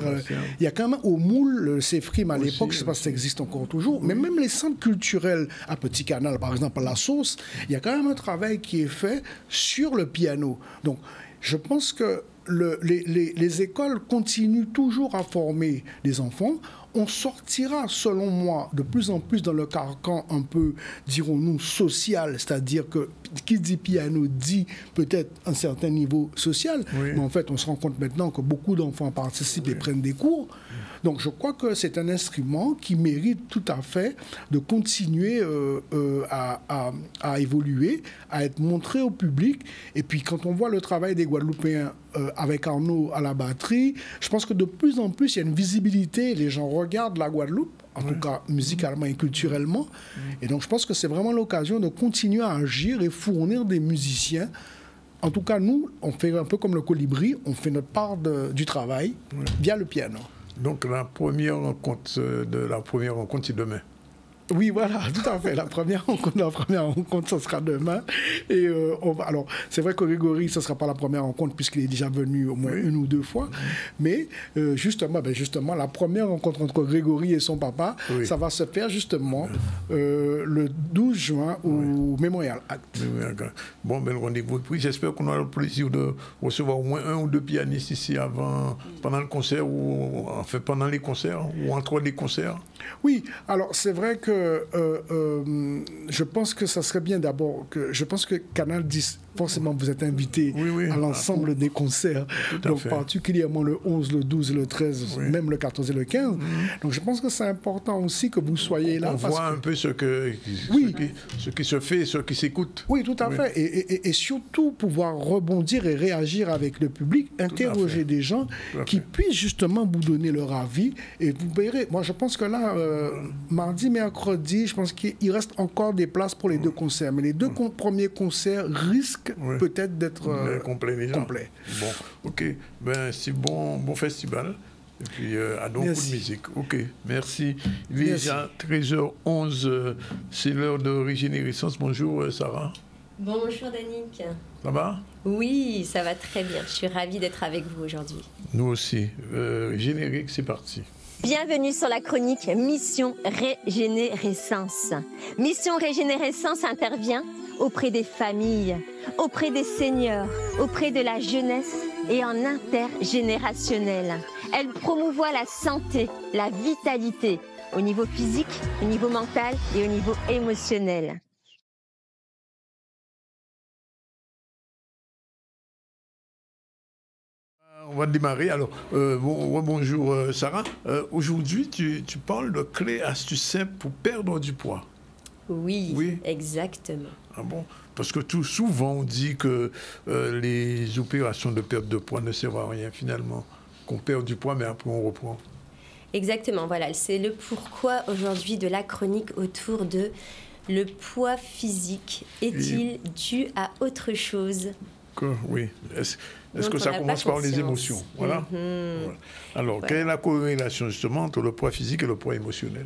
il y a quand même au Moule, le CEFRIM à l'époque, je ne sais pas si ça existe encore toujours, mais même les centres culturels à Petit Canal, par exemple à La Sauce, il y a quand même un travail qui est fait sur le piano. Donc je pense que les écoles continuent toujours à former des enfants. On sortira, selon moi, de plus en plus dans le carcan un peu, dirons-nous, social, c'est-à-dire que qui dit piano dit peut-être un certain niveau social, mais en fait, on se rend compte maintenant que beaucoup d'enfants participent et prennent des cours. Donc, je crois que c'est un instrument qui mérite tout à fait de continuer à évoluer, à être montré au public. Et puis, quand on voit le travail des Guadeloupéens avec Arnaud à la batterie, je pense que de plus en plus, il y a une visibilité. Les gens regardent la Guadeloupe, en tout cas musicalement et culturellement. Et donc, je pense que c'est vraiment l'occasion de continuer à agir et fournir des musiciens. En tout cas, nous, on fait un peu comme le Colibri, on fait notre part du travail via le piano. Donc la première rencontre, c'est demain. Oui, voilà, tout à fait. La première rencontre, ce sera demain. Et alors, c'est vrai que Grégory, ce ne sera pas la première rencontre puisqu'il est déjà venu au moins une ou deux fois. Mais justement, la première rencontre entre Grégory et son papa, ça va se faire justement le 12 juin au Memorial Act. Bon, ben, rendez-vous. Puis j'espère qu'on aura le plaisir de recevoir au moins un ou deux pianistes ici pendant le concert, ou enfin pendant les concerts, ou entre les concerts. Oui, alors c'est vrai que je pense que ça serait bien d'abord je pense que Canal 10, forcément vous êtes invité à l'ensemble des concerts, donc particulièrement le 11, le 12, le 13, même le 14 et le 15. Donc je pense que c'est important aussi que vous soyez là. On voit un peu ce qui se fait, ce qui s'écoute. Oui, tout à fait. Et surtout pouvoir rebondir et réagir avec le public, interroger des gens qui puissent justement vous donner leur avis. Et vous verrez, moi je pense que là, mardi, mercredi, je pense qu'il reste encore des places pour les deux concerts. Mais les deux premiers concerts risquent peut-être d'être complets. Bon, ok. Ben, c'est bon festival. Et puis, à beaucoup de musique. Ok, merci. Il est déjà 13h11. C'est l'heure de Régénérescence. Bonjour, Sarah. Bonjour, Danick. Ça va? Oui, ça va très bien. Je suis ravie d'être avec vous aujourd'hui. Nous aussi. Générique, c'est parti. Bienvenue sur la chronique Mission Régénérescence. Mission Régénérescence intervient auprès des familles, auprès des seniors, auprès de la jeunesse et en intergénérationnel. Elle promouvoit la santé, la vitalité, au niveau physique, au niveau mental et au niveau émotionnel. On va démarrer. Alors, bonjour Sarah. Aujourd'hui, tu parles de clés, astuces simples pour perdre du poids. Oui, exactement. Ah bon? Parce que tout souvent, on dit que les opérations de perte de poids ne servent à rien finalement. Qu'on perd du poids, mais après on reprend. Exactement, voilà. C'est le pourquoi aujourd'hui de la chronique autour de le poids physique. Est-il dû à autre chose? Oui. Est-ce que ça commence par les émotions? Voilà. Voilà. Alors, quelle est la corrélation justement entre le poids physique et le poids émotionnel?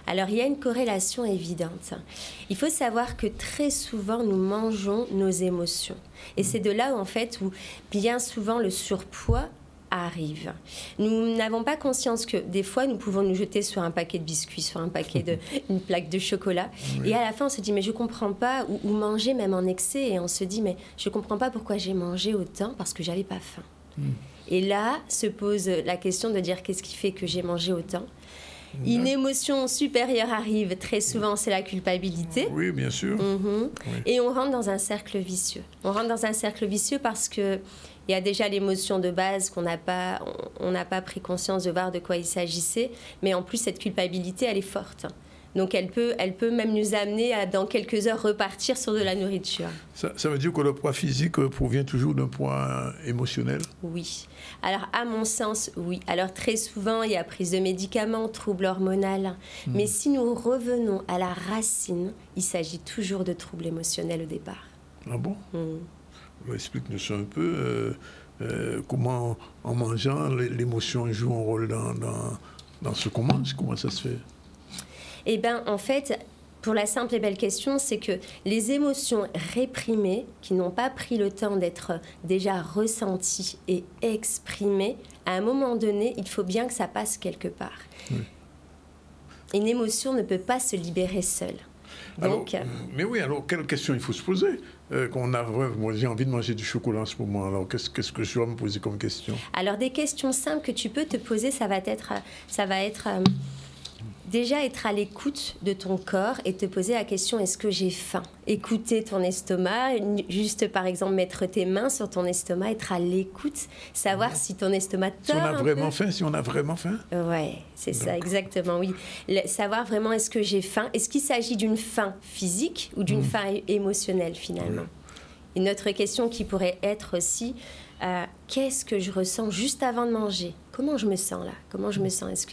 Alors, il y a une corrélation évidente. Il faut savoir que très souvent, nous mangeons nos émotions. Et c'est de là, en fait, où bien souvent le surpoids arrive. Nous n'avons pas conscience que des fois, nous pouvons nous jeter sur un paquet de biscuits, sur un paquet une plaque de chocolat. Et à la fin, on se dit, mais je ne comprends pas, ou manger même en excès. Et on se dit, mais je ne comprends pas pourquoi j'ai mangé autant, parce que j'avais pas faim. Et là, se pose la question de dire, qu'est-ce qui fait que j'ai mangé autant? Une émotion supérieure arrive, très souvent c'est la culpabilité. Oui, bien sûr. Et on rentre dans un cercle vicieux. On rentre dans un cercle vicieux parce qu'il y a déjà l'émotion de base qu'on n'a pas pris conscience de voir de quoi il s'agissait, mais en plus cette culpabilité elle est forte. Donc elle peut même nous amener à, dans quelques heures, repartir sur de la nourriture. Ça veut dire que le poids physique provient toujours d'un poids émotionnel? Oui. Alors, à mon sens, oui. Alors, très souvent, il y a prise de médicaments, troubles hormonaux. Mais si nous revenons à la racine, il s'agit toujours de troubles émotionnels au départ. Ah bon? Explique-nous ça un peu. Comment, en mangeant, l'émotion joue un rôle dans ce qu'on mange? Comment ça se fait? Eh bien, en fait, pour la simple et belle question, c'est que les émotions réprimées, qui n'ont pas pris le temps d'être déjà ressenties et exprimées, à un moment donné, il faut bien que ça passe quelque part. Oui. Une émotion ne peut pas se libérer seule. Donc, mais oui, alors quelle question il faut se poser? Moi, j'ai envie de manger du chocolat en ce moment, alors qu'est-ce que je dois me poser comme question? Alors, des questions simples que tu peux te poser, ça va être déjà être à l'écoute de ton corps et te poser la question, est-ce que j'ai faim? Écouter ton estomac, juste par exemple mettre tes mains sur ton estomac, être à l'écoute, savoir si ton estomac tord. Si on a vraiment faim, si on a vraiment faim? Ouais, c'est ça, exactement, oui. Savoir vraiment, est-ce que j'ai faim? Est-ce qu'il s'agit d'une faim physique ou d'une faim émotionnelle finalement? Une autre question qui pourrait être aussi, qu'est-ce que je ressens juste avant de manger? Comment je me sens là? Comment je me sens?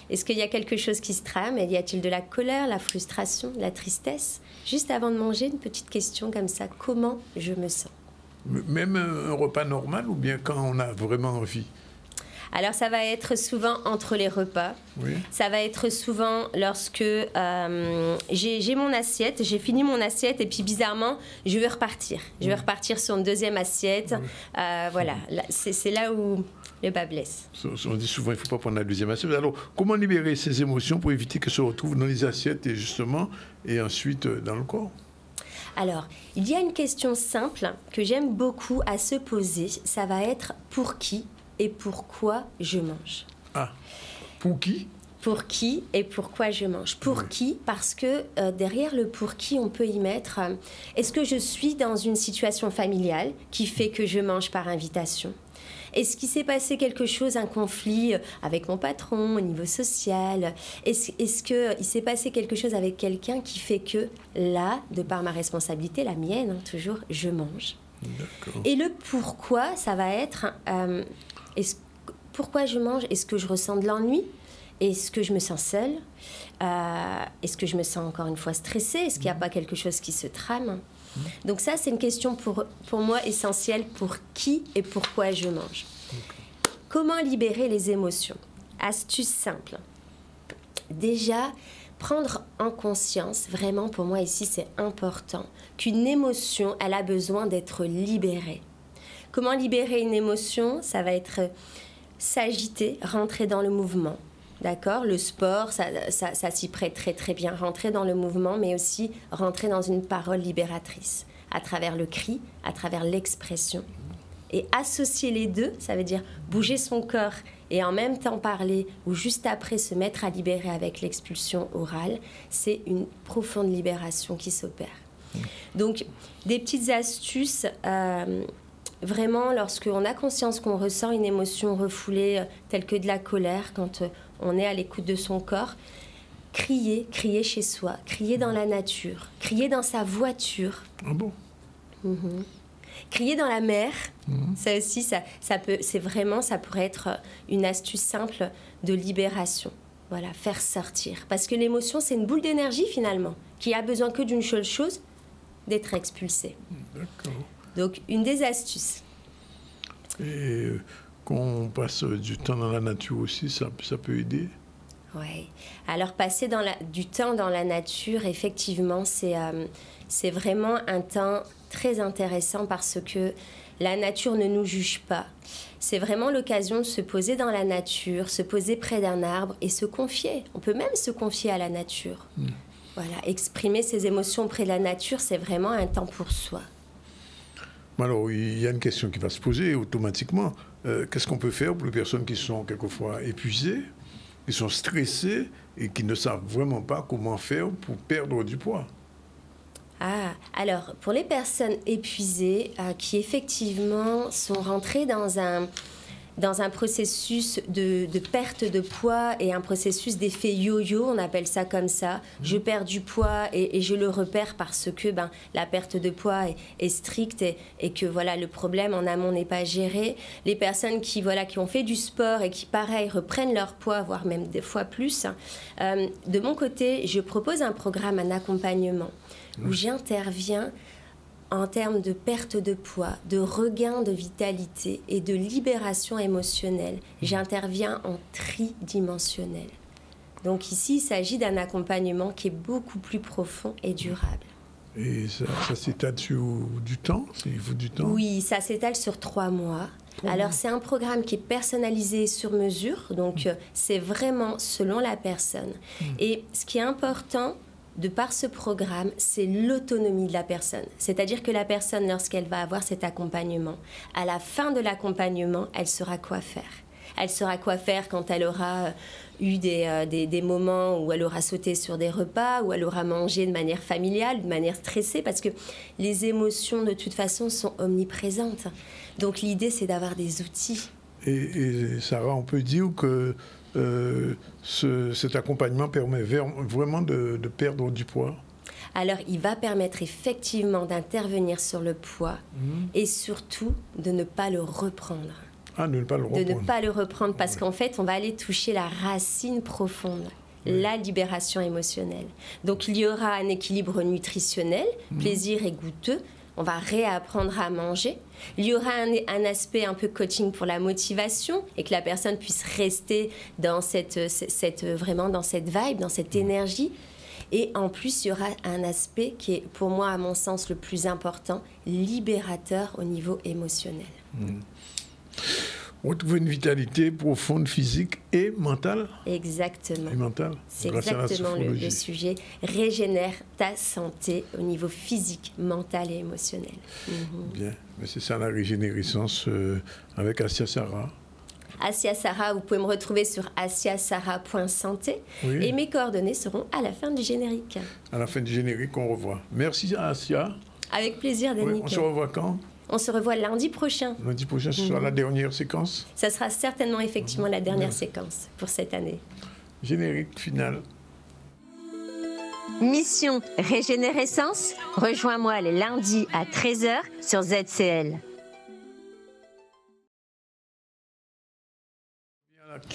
Est-ce qu'il y a quelque chose qui se trame? Y a-t-il de la colère, la frustration, la tristesse? Juste avant de manger, une petite question comme ça. Comment je me sens? Même un repas normal ou bien quand on a vraiment envie? Alors, ça va être souvent entre les repas. Oui. Ça va être souvent lorsque j'ai mon assiette, j'ai fini mon assiette et puis bizarrement, je veux repartir. Je veux repartir sur une deuxième assiette. Voilà, c'est là où le bas blesse. On dit souvent qu'il ne faut pas prendre la deuxième assiette. Alors, comment libérer ces émotions pour éviter qu'elles se retrouvent dans les assiettes et ensuite dans le corps? Alors, il y a une question simple que j'aime beaucoup à se poser. Ça va être pour qui et pourquoi je mange. Ah, pour qui? Pour qui et pourquoi je mange. Pour qui? Parce que derrière le pour qui, on peut y mettre est-ce que je suis dans une situation familiale qui fait que je mange par invitation? Est-ce qu'il s'est passé quelque chose, un conflit avec mon patron au niveau social? Est-ce qu'il s'est passé quelque chose avec quelqu'un qui fait que là, de par ma responsabilité, la mienne, toujours, je mange? Et le pourquoi, ça va être pourquoi je mange? Est-ce que je ressens de l'ennui? Est-ce que je me sens seule? Est-ce que je me sens encore une fois stressée? Est-ce qu'il n'y a pas quelque chose qui se trame? Donc ça, c'est une question pour moi essentielle pour qui et pourquoi je mange. Comment libérer les émotions? Astuce simple. Déjà, prendre en conscience, vraiment pour moi ici c'est important, qu'une émotion, elle a besoin d'être libérée. Comment libérer une émotion? Ça va être s'agiter, rentrer dans le mouvement. D'accord? Le sport, ça s'y prête très très bien. Rentrer dans le mouvement, mais aussi rentrer dans une parole libératrice. À travers le cri, à travers l'expression. Et associer les deux, ça veut dire bouger son corps et en même temps parler, ou juste après se mettre à libérer avec l'expulsion orale, c'est une profonde libération qui s'opère. Donc, des petites astuces... Vraiment, lorsqu'on a conscience qu'on ressent une émotion refoulée, telle que de la colère, quand on est à l'écoute de son corps, crier chez soi, crier dans la nature, crier dans sa voiture. Ah bon? Crier dans la mer, ça aussi, ça pourrait être une astuce simple de libération. Voilà, faire sortir. Parce que l'émotion, c'est une boule d'énergie finalement, qui a besoin que d'une seule chose, d'être expulsée. D'accord. Donc, une des astuces. Et qu'on passe du temps dans la nature aussi, ça peut aider? Oui. Alors, passer du temps dans la nature, effectivement, c'est vraiment un temps très intéressant parce que la nature ne nous juge pas. C'est vraiment l'occasion de se poser dans la nature, se poser près d'un arbre et se confier. On peut même se confier à la nature. Voilà, exprimer ses émotions près de la nature, c'est vraiment un temps pour soi. Alors, il y a une question qui va se poser automatiquement. Qu'est-ce qu'on peut faire pour les personnes qui sont quelquefois épuisées, qui sont stressées et qui ne savent vraiment pas comment faire pour perdre du poids? Alors, pour les personnes épuisées qui effectivement sont rentrées dans dans un processus de perte de poids et un processus d'effet yo-yo, on appelle ça comme ça. Je perds du poids et je le repère parce que la perte de poids est stricte et que voilà, le problème en amont n'est pas géré. Les personnes qui ont fait du sport et qui, pareil, reprennent leur poids, voire même des fois plus. De mon côté, je propose un programme, un accompagnement où j'interviens en termes de perte de poids, de regain de vitalité et de libération émotionnelle. J'interviens en tridimensionnel. Donc ici, il s'agit d'un accompagnement qui est beaucoup plus profond et durable. Et ça s'étale sur du temps? Il faut du temps? Oui, ça s'étale sur 3 mois. Alors c'est un programme qui est personnalisé sur mesure, donc c'est vraiment selon la personne. Et ce qui est important de par ce programme, c'est l'autonomie de la personne. C'est-à-dire que la personne, lorsqu'elle va avoir cet accompagnement, à la fin de l'accompagnement, elle saura quoi faire. Elle saura quoi faire quand elle aura eu des moments où elle aura sauté sur des repas, où elle aura mangé de manière familiale, de manière stressée, parce que les émotions, de toute façon, sont omniprésentes. Donc l'idée, c'est d'avoir des outils. Et Sarah, on peut dire que cet accompagnement permet vraiment de perdre du poids? Alors, il va permettre effectivement d'intervenir sur le poids et surtout de ne pas le reprendre. Ah, de ne pas le reprendre. De ne pas le reprendre parce qu'en fait, on va aller toucher la racine profonde, la libération émotionnelle. Donc, il y aura un équilibre nutritionnel, plaisir et goûteux. On va réapprendre à manger. Il y aura un aspect un peu coaching pour la motivation et que la personne puisse rester dans vraiment dans cette vibe, dans cette énergie. Et en plus, il y aura un aspect qui est, pour moi, à mon sens, le plus important, libérateur au niveau émotionnel. Retrouver une vitalité profonde, physique et mentale. Exactement. Et mentale. C'est exactement le sujet. Régénère ta santé au niveau physique, mental et émotionnel. Bien. Mais c'est ça la régénérescence avec Assia Sarah. Assia Sarah, vous pouvez me retrouver sur assiasarah.santé. Et mes coordonnées seront à la fin du générique. À la fin du générique, on revoit. Merci Assia. Avec plaisir, Danick. On se revoit quand? On se revoit lundi prochain. Lundi prochain, ce sera la dernière séquence? Ça sera certainement effectivement la dernière séquence pour cette année. Générique final. Mission Régénérescence. Rejoins-moi les lundis à 13h sur ZCL.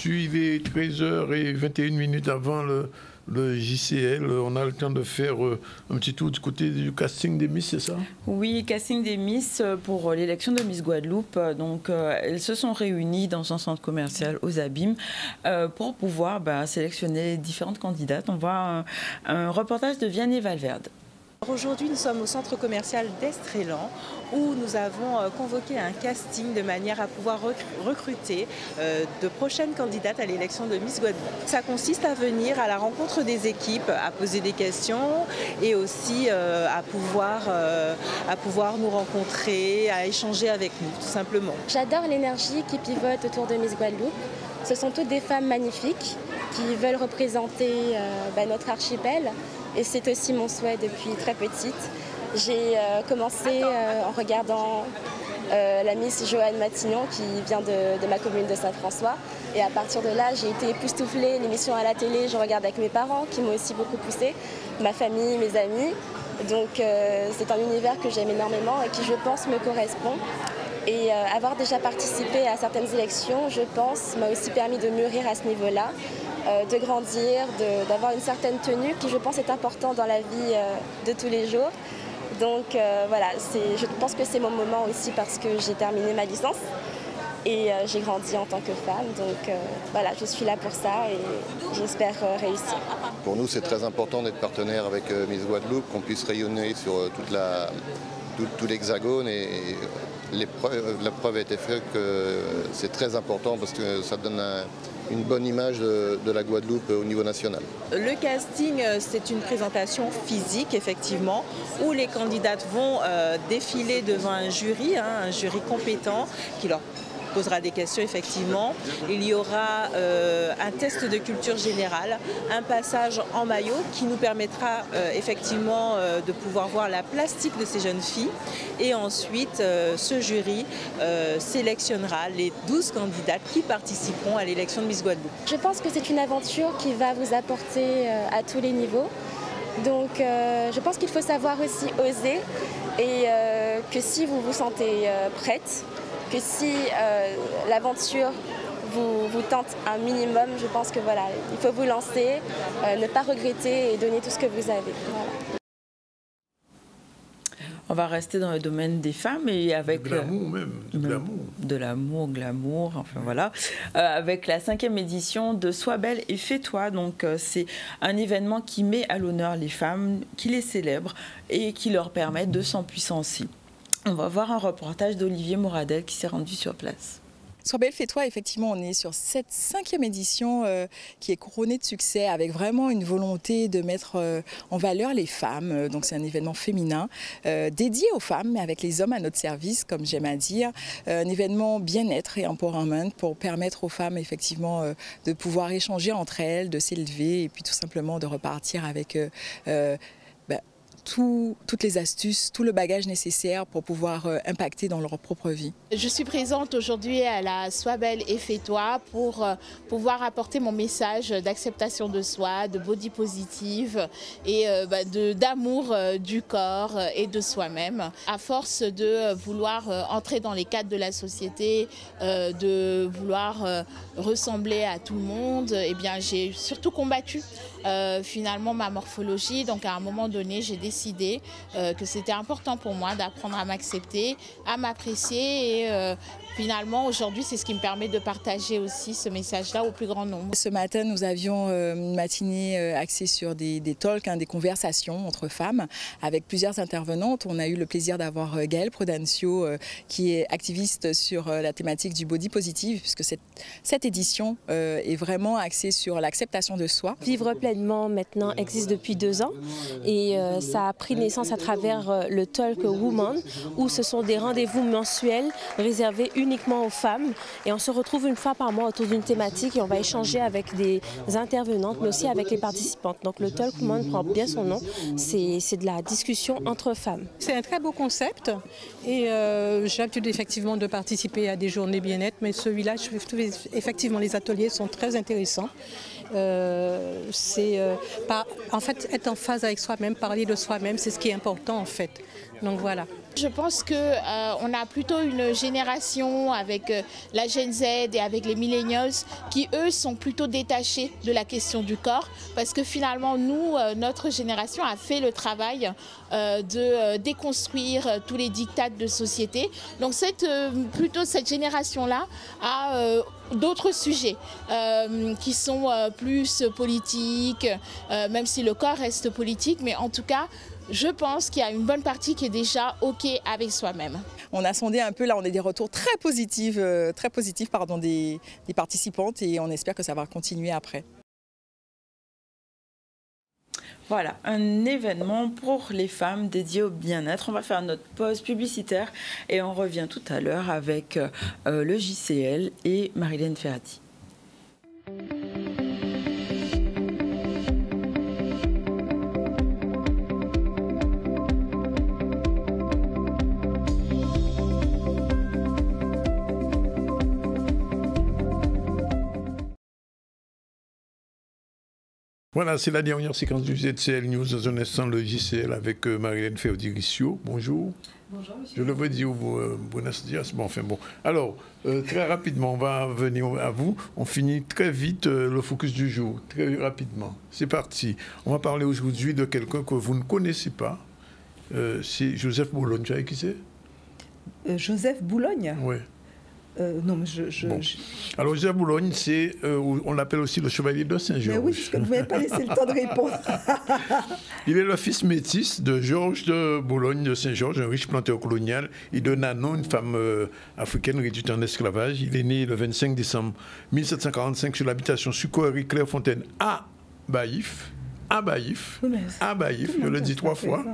Il est 13h21 avant le JCL. On a le temps de faire un petit tour du côté du casting des Miss, c'est ça? Oui, casting des Miss pour l'élection de Miss Guadeloupe. Donc, elles se sont réunies dans un centre commercial aux Abîmes pour pouvoir sélectionner différentes candidates. On voit un reportage de Vianney Valverde. Aujourd'hui, nous sommes au centre commercial d'Estrélan où nous avons convoqué un casting de manière à pouvoir recruter de prochaines candidates à l'élection de Miss Guadeloupe. Ça consiste à venir à la rencontre des équipes, à poser des questions et aussi à pouvoir nous rencontrer, à échanger avec nous, tout simplement. J'adore l'énergie qui pivote autour de Miss Guadeloupe. Ce sont toutes des femmes magnifiques qui veulent représenter notre archipel. Et c'est aussi mon souhait depuis très petite. J'ai commencé en regardant la Miss Joanne Matignon qui vient de ma commune de Saint-François. Et à partir de là, j'ai été époustouflée. L'émission à la télé, je regarde avec mes parents qui m'ont aussi beaucoup poussée, ma famille, mes amis. Donc c'est un univers que j'aime énormément et qui, je pense, me correspond. Et avoir déjà participé à certaines élections, je pense, m'a aussi permis de mûrir à ce niveau-là. De grandir, d'avoir une certaine tenue qui, je pense, est important dans la vie de tous les jours. Donc voilà, je pense que c'est mon moment aussi parce que j'ai terminé ma licence et j'ai grandi en tant que femme. Donc voilà, je suis là pour ça et j'espère réussir. Pour nous, c'est très important d'être partenaire avec Miss Guadeloupe, qu'on puisse rayonner sur tout l'hexagone et la preuve a été faite que c'est très important parce que ça donne une bonne image de la Guadeloupe au niveau national. Le casting, c'est une présentation physique, effectivement, où les candidates vont défiler devant un jury compétent qui leur posera des questions effectivement. Il y aura un test de culture générale, un passage en maillot qui nous permettra effectivement de pouvoir voir la plastique de ces jeunes filles. Et ensuite, ce jury sélectionnera les 12 candidates qui participeront à l'élection de Miss Guadeloupe. Je pense que c'est une aventure qui va vous apporter à tous les niveaux. Donc je pense qu'il faut savoir aussi oser et que si vous vous sentez prête, que si l'aventure vous tente un minimum, je pense que voilà, il faut vous lancer, ne pas regretter et donner tout ce que vous avez. Voilà. On va rester dans le domaine des femmes et avec... De l'amour même, de l'amour, glamour, enfin voilà. Avec la 5e édition de Sois belle et fais-toi. Donc c'est un événement qui met à l'honneur les femmes, qui les célèbre et qui leur permet de s'empuissancer. On va voir un reportage d'Olivier Moradel qui s'est rendu sur place. Sois belle, fais-toi, effectivement, on est sur cette 5e édition qui est couronnée de succès avec vraiment une volonté de mettre en valeur les femmes. Donc c'est un événement féminin dédié aux femmes, mais avec les hommes à notre service, comme j'aime à dire. Un événement bien-être et empowerment pour permettre aux femmes, effectivement, de pouvoir échanger entre elles, de s'élever et puis tout simplement de repartir avec... toutes les astuces, tout le bagage nécessaire pour pouvoir impacter dans leur propre vie. Je suis présente aujourd'hui à la Sois belle et fais-toi pour pouvoir apporter mon message d'acceptation de soi, de body positive et d'amour du corps et de soi-même. À force de vouloir entrer dans les cadres de la société, de vouloir ressembler à tout le monde, eh bien j'ai surtout combattu finalement ma morphologie. Donc à un moment donné, j'ai décidé que c'était important pour moi d'apprendre à m'accepter, à m'apprécier et finalement aujourd'hui c'est ce qui me permet de partager aussi ce message-là au plus grand nombre. Ce matin nous avions une matinée axée sur des talks, des conversations entre femmes avec plusieurs intervenantes. On a eu le plaisir d'avoir Gaëlle Prudencio qui est activiste sur la thématique du body positive puisque cette édition est vraiment axée sur l'acceptation de soi. Vivre pleinement maintenant existe depuis 2 ans et ça a pris naissance à travers le Talk Woman où ce sont des rendez-vous mensuels réservés uniquement aux femmes et on se retrouve une fois par mois autour d'une thématique et on va échanger avec des intervenantes mais aussi avec les participantes. Donc le Talk Woman prend bien son nom, c'est de la discussion entre femmes. C'est un très beau concept et j'ai l'habitude effectivement de participer à des journées bien-être mais celui-là, je trouve effectivement les ateliers sont très intéressants. En fait, être en phase avec soi-même, parler de soi-même, c'est ce qui est important en fait. Donc voilà. Je pense qu'on a plutôt une génération avec la Gen Z et avec les millennials qui eux sont plutôt détachés de la question du corps parce que finalement nous, notre génération a fait le travail de déconstruire tous les diktats de société. Donc plutôt cette génération-là a d'autres sujets qui sont plus politiques, même si le corps reste politique, mais en tout cas, je pense qu'il y a une bonne partie qui est déjà OK avec soi-même. On a sondé un peu, là on a des retours très positifs des participantes et on espère que ça va continuer après. Voilà, un événement pour les femmes dédié au bien-être. On va faire notre pause publicitaire et on revient tout à l'heure avec le JCL et Marilène Ferrati. Voilà, c'est la dernière séquence du ZCL News. Dans un instant, le JCL avec Marilène Ferrati-Riccio. Bonjour. Bonjour, monsieur. Je le veux dire buenos dias. Bon, enfin bon. Alors, très rapidement, on va venir à vous. On finit très vite le focus du jour. Très rapidement. C'est parti. On va parler aujourd'hui de quelqu'un que vous ne connaissez pas. C'est Joseph Boulogne. Tu sais qui c'est? Joseph Boulogne? Oui. Non, mais bon. Alors, Joseph Boulogne, on l'appelle aussi le chevalier de Saint-Georges. Mais oui, parce que vous ne m'avez pas laissé le temps de répondre. Il est le fils métis de Georges de Boulogne de Saint-Georges, un riche planteur colonial. Il donne à nom une femme africaine réduite en esclavage. Il est né le 25 décembre 1745 sur l'habitation Succoirie Clairefontaine à Baïf. à Baïf, je le dis 3 fois,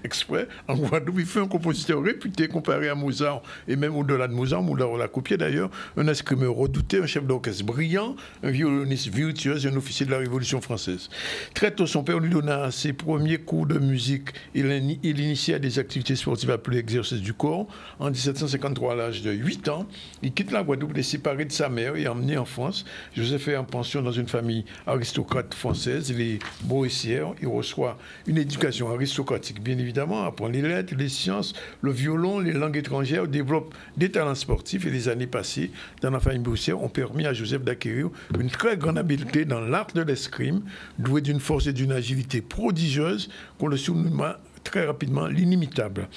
exprès, en Guadeloupe, il fait un compositeur réputé comparé à Mozart, et même au-delà de Mozart, Mozart l'a copié d'ailleurs, un escrimeur redouté, un chef d'orchestre brillant, un violoniste virtuose et un officier de la Révolution française. Très tôt, son père lui donna ses premiers cours de musique. Il initie à des activités sportives appelées exercices du corps. En 1753, à l'âge de 8 ans, il quitte la Guadeloupe, séparé de sa mère et emmené en France. Joseph est en pension dans une famille aristocrate française. Il est boissière. Il reçoit une éducation aristocratique, bien évidemment, apprend les lettres, les sciences, le violon, les langues étrangères, développe des talents sportifs. Et les années passées dans la famille boissière ont permis à Joseph d'acquérir une très grande habileté dans l'art de l'escrime, doué d'une force et d'une agilité prodigieuse qu'on le surnomma très rapidement l'inimitable.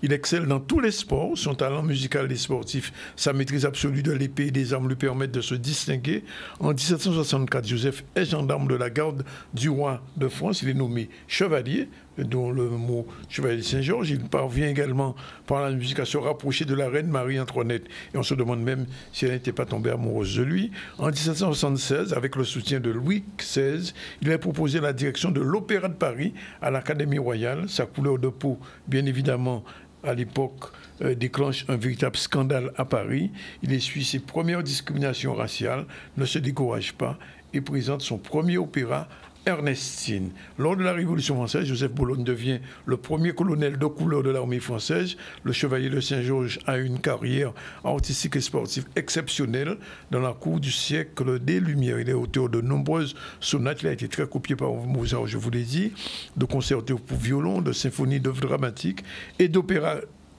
Il excelle dans tous les sports. Son talent musical et sportif, sa maîtrise absolue de l'épée et des armes lui permettent de se distinguer. En 1764, Joseph est gendarme de la garde du roi de France. Il est nommé chevalier, dont le mot chevalier de Saint-Georges. Il parvient également par la musique à se rapprocher de la reine Marie-Antoinette. Et on se demande même si elle n'était pas tombée amoureuse de lui. En 1776, avec le soutien de Louis XVI, il a proposé la direction de l'Opéra de Paris à l'Académie royale. Sa couleur de peau, bien évidemment, à l'époque, déclenche un véritable scandale à Paris. Il essuie ses premières discriminations raciales, ne se décourage pas et présente son premier opéra, Ernestine. Lors de la Révolution française, Joseph Boulogne devient le premier colonel de couleur de l'armée française. Le chevalier de Saint-Georges a une carrière artistique et sportive exceptionnelle dans la cour du siècle des Lumières. Il est auteur de nombreuses sonates. Il a été très copié par Mozart, je vous l'ai dit, de concertos pour violon, de symphonies, d'œuvres dramatiques et d'opéras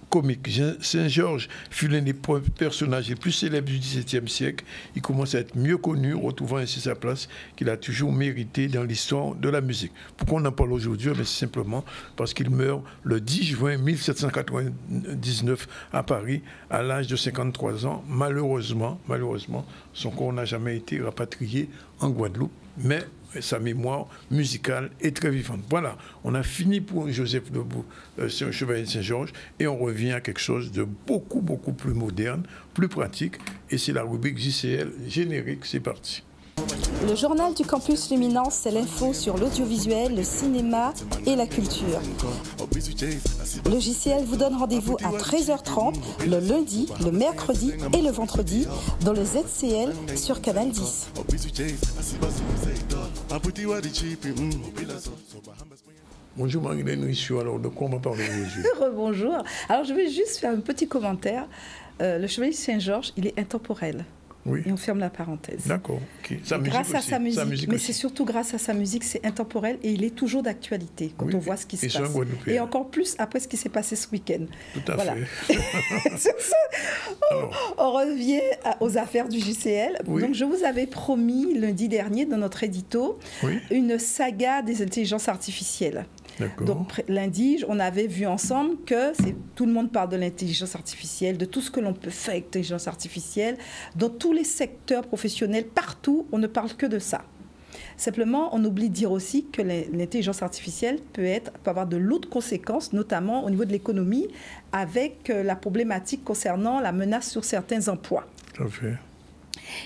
comique. Saint-Georges fut l'un des personnages les plus célèbres du XVIIe siècle. Il commence à être mieux connu, retrouvant ainsi sa place qu'il a toujours mérité dans l'histoire de la musique. Pourquoi on en parle aujourd'hui? C'est simplement parce qu'il meurt le 10 juin 1799 à Paris, à l'âge de 53 ans. Malheureusement, son corps n'a jamais été rapatrié en Guadeloupe, mais sa mémoire musicale est très vivante. Voilà, on a fini pour Joseph Debout, chevalier de Saint-Georges, et on revient à quelque chose de beaucoup plus moderne, plus pratique, et c'est la rubrique JCL générique. C'est parti. Le journal du campus Luminance, c'est l'info sur l'audiovisuel, le cinéma et la culture. Le JCL vous donne rendez-vous à 13h30 le lundi, le mercredi et le vendredi dans le ZCL sur Canal 10. Bonjour Marie-Hélène Richaud, alors de quoi on va parler aujourd'hui? Rebonjour. Alors je vais juste faire un petit commentaire. Le chevalier de Saint-Georges, il est intemporel. Oui. Et on ferme la parenthèse. D'accord. Okay. Grâce à sa musique, mais aussi. c'est surtout grâce à sa musique, c'est intemporel et il est toujours d'actualité quand on voit ce qui se passe. Et encore plus après ce qui s'est passé ce week-end. Tout à fait. On revient aux affaires du JCL. Oui. Donc je vous avais promis lundi dernier dans notre édito une saga des intelligences artificielles. Donc lundi, on avait vu ensemble que tout le monde parle de l'intelligence artificielle, de tout ce que l'on peut faire avec l'intelligence artificielle. Dans tous les secteurs professionnels, partout, on ne parle que de ça. Simplement, on oublie de dire aussi que l'intelligence artificielle peut avoir de lourdes conséquences, notamment au niveau de l'économie, avec la problématique concernant la menace sur certains emplois. Tout à fait.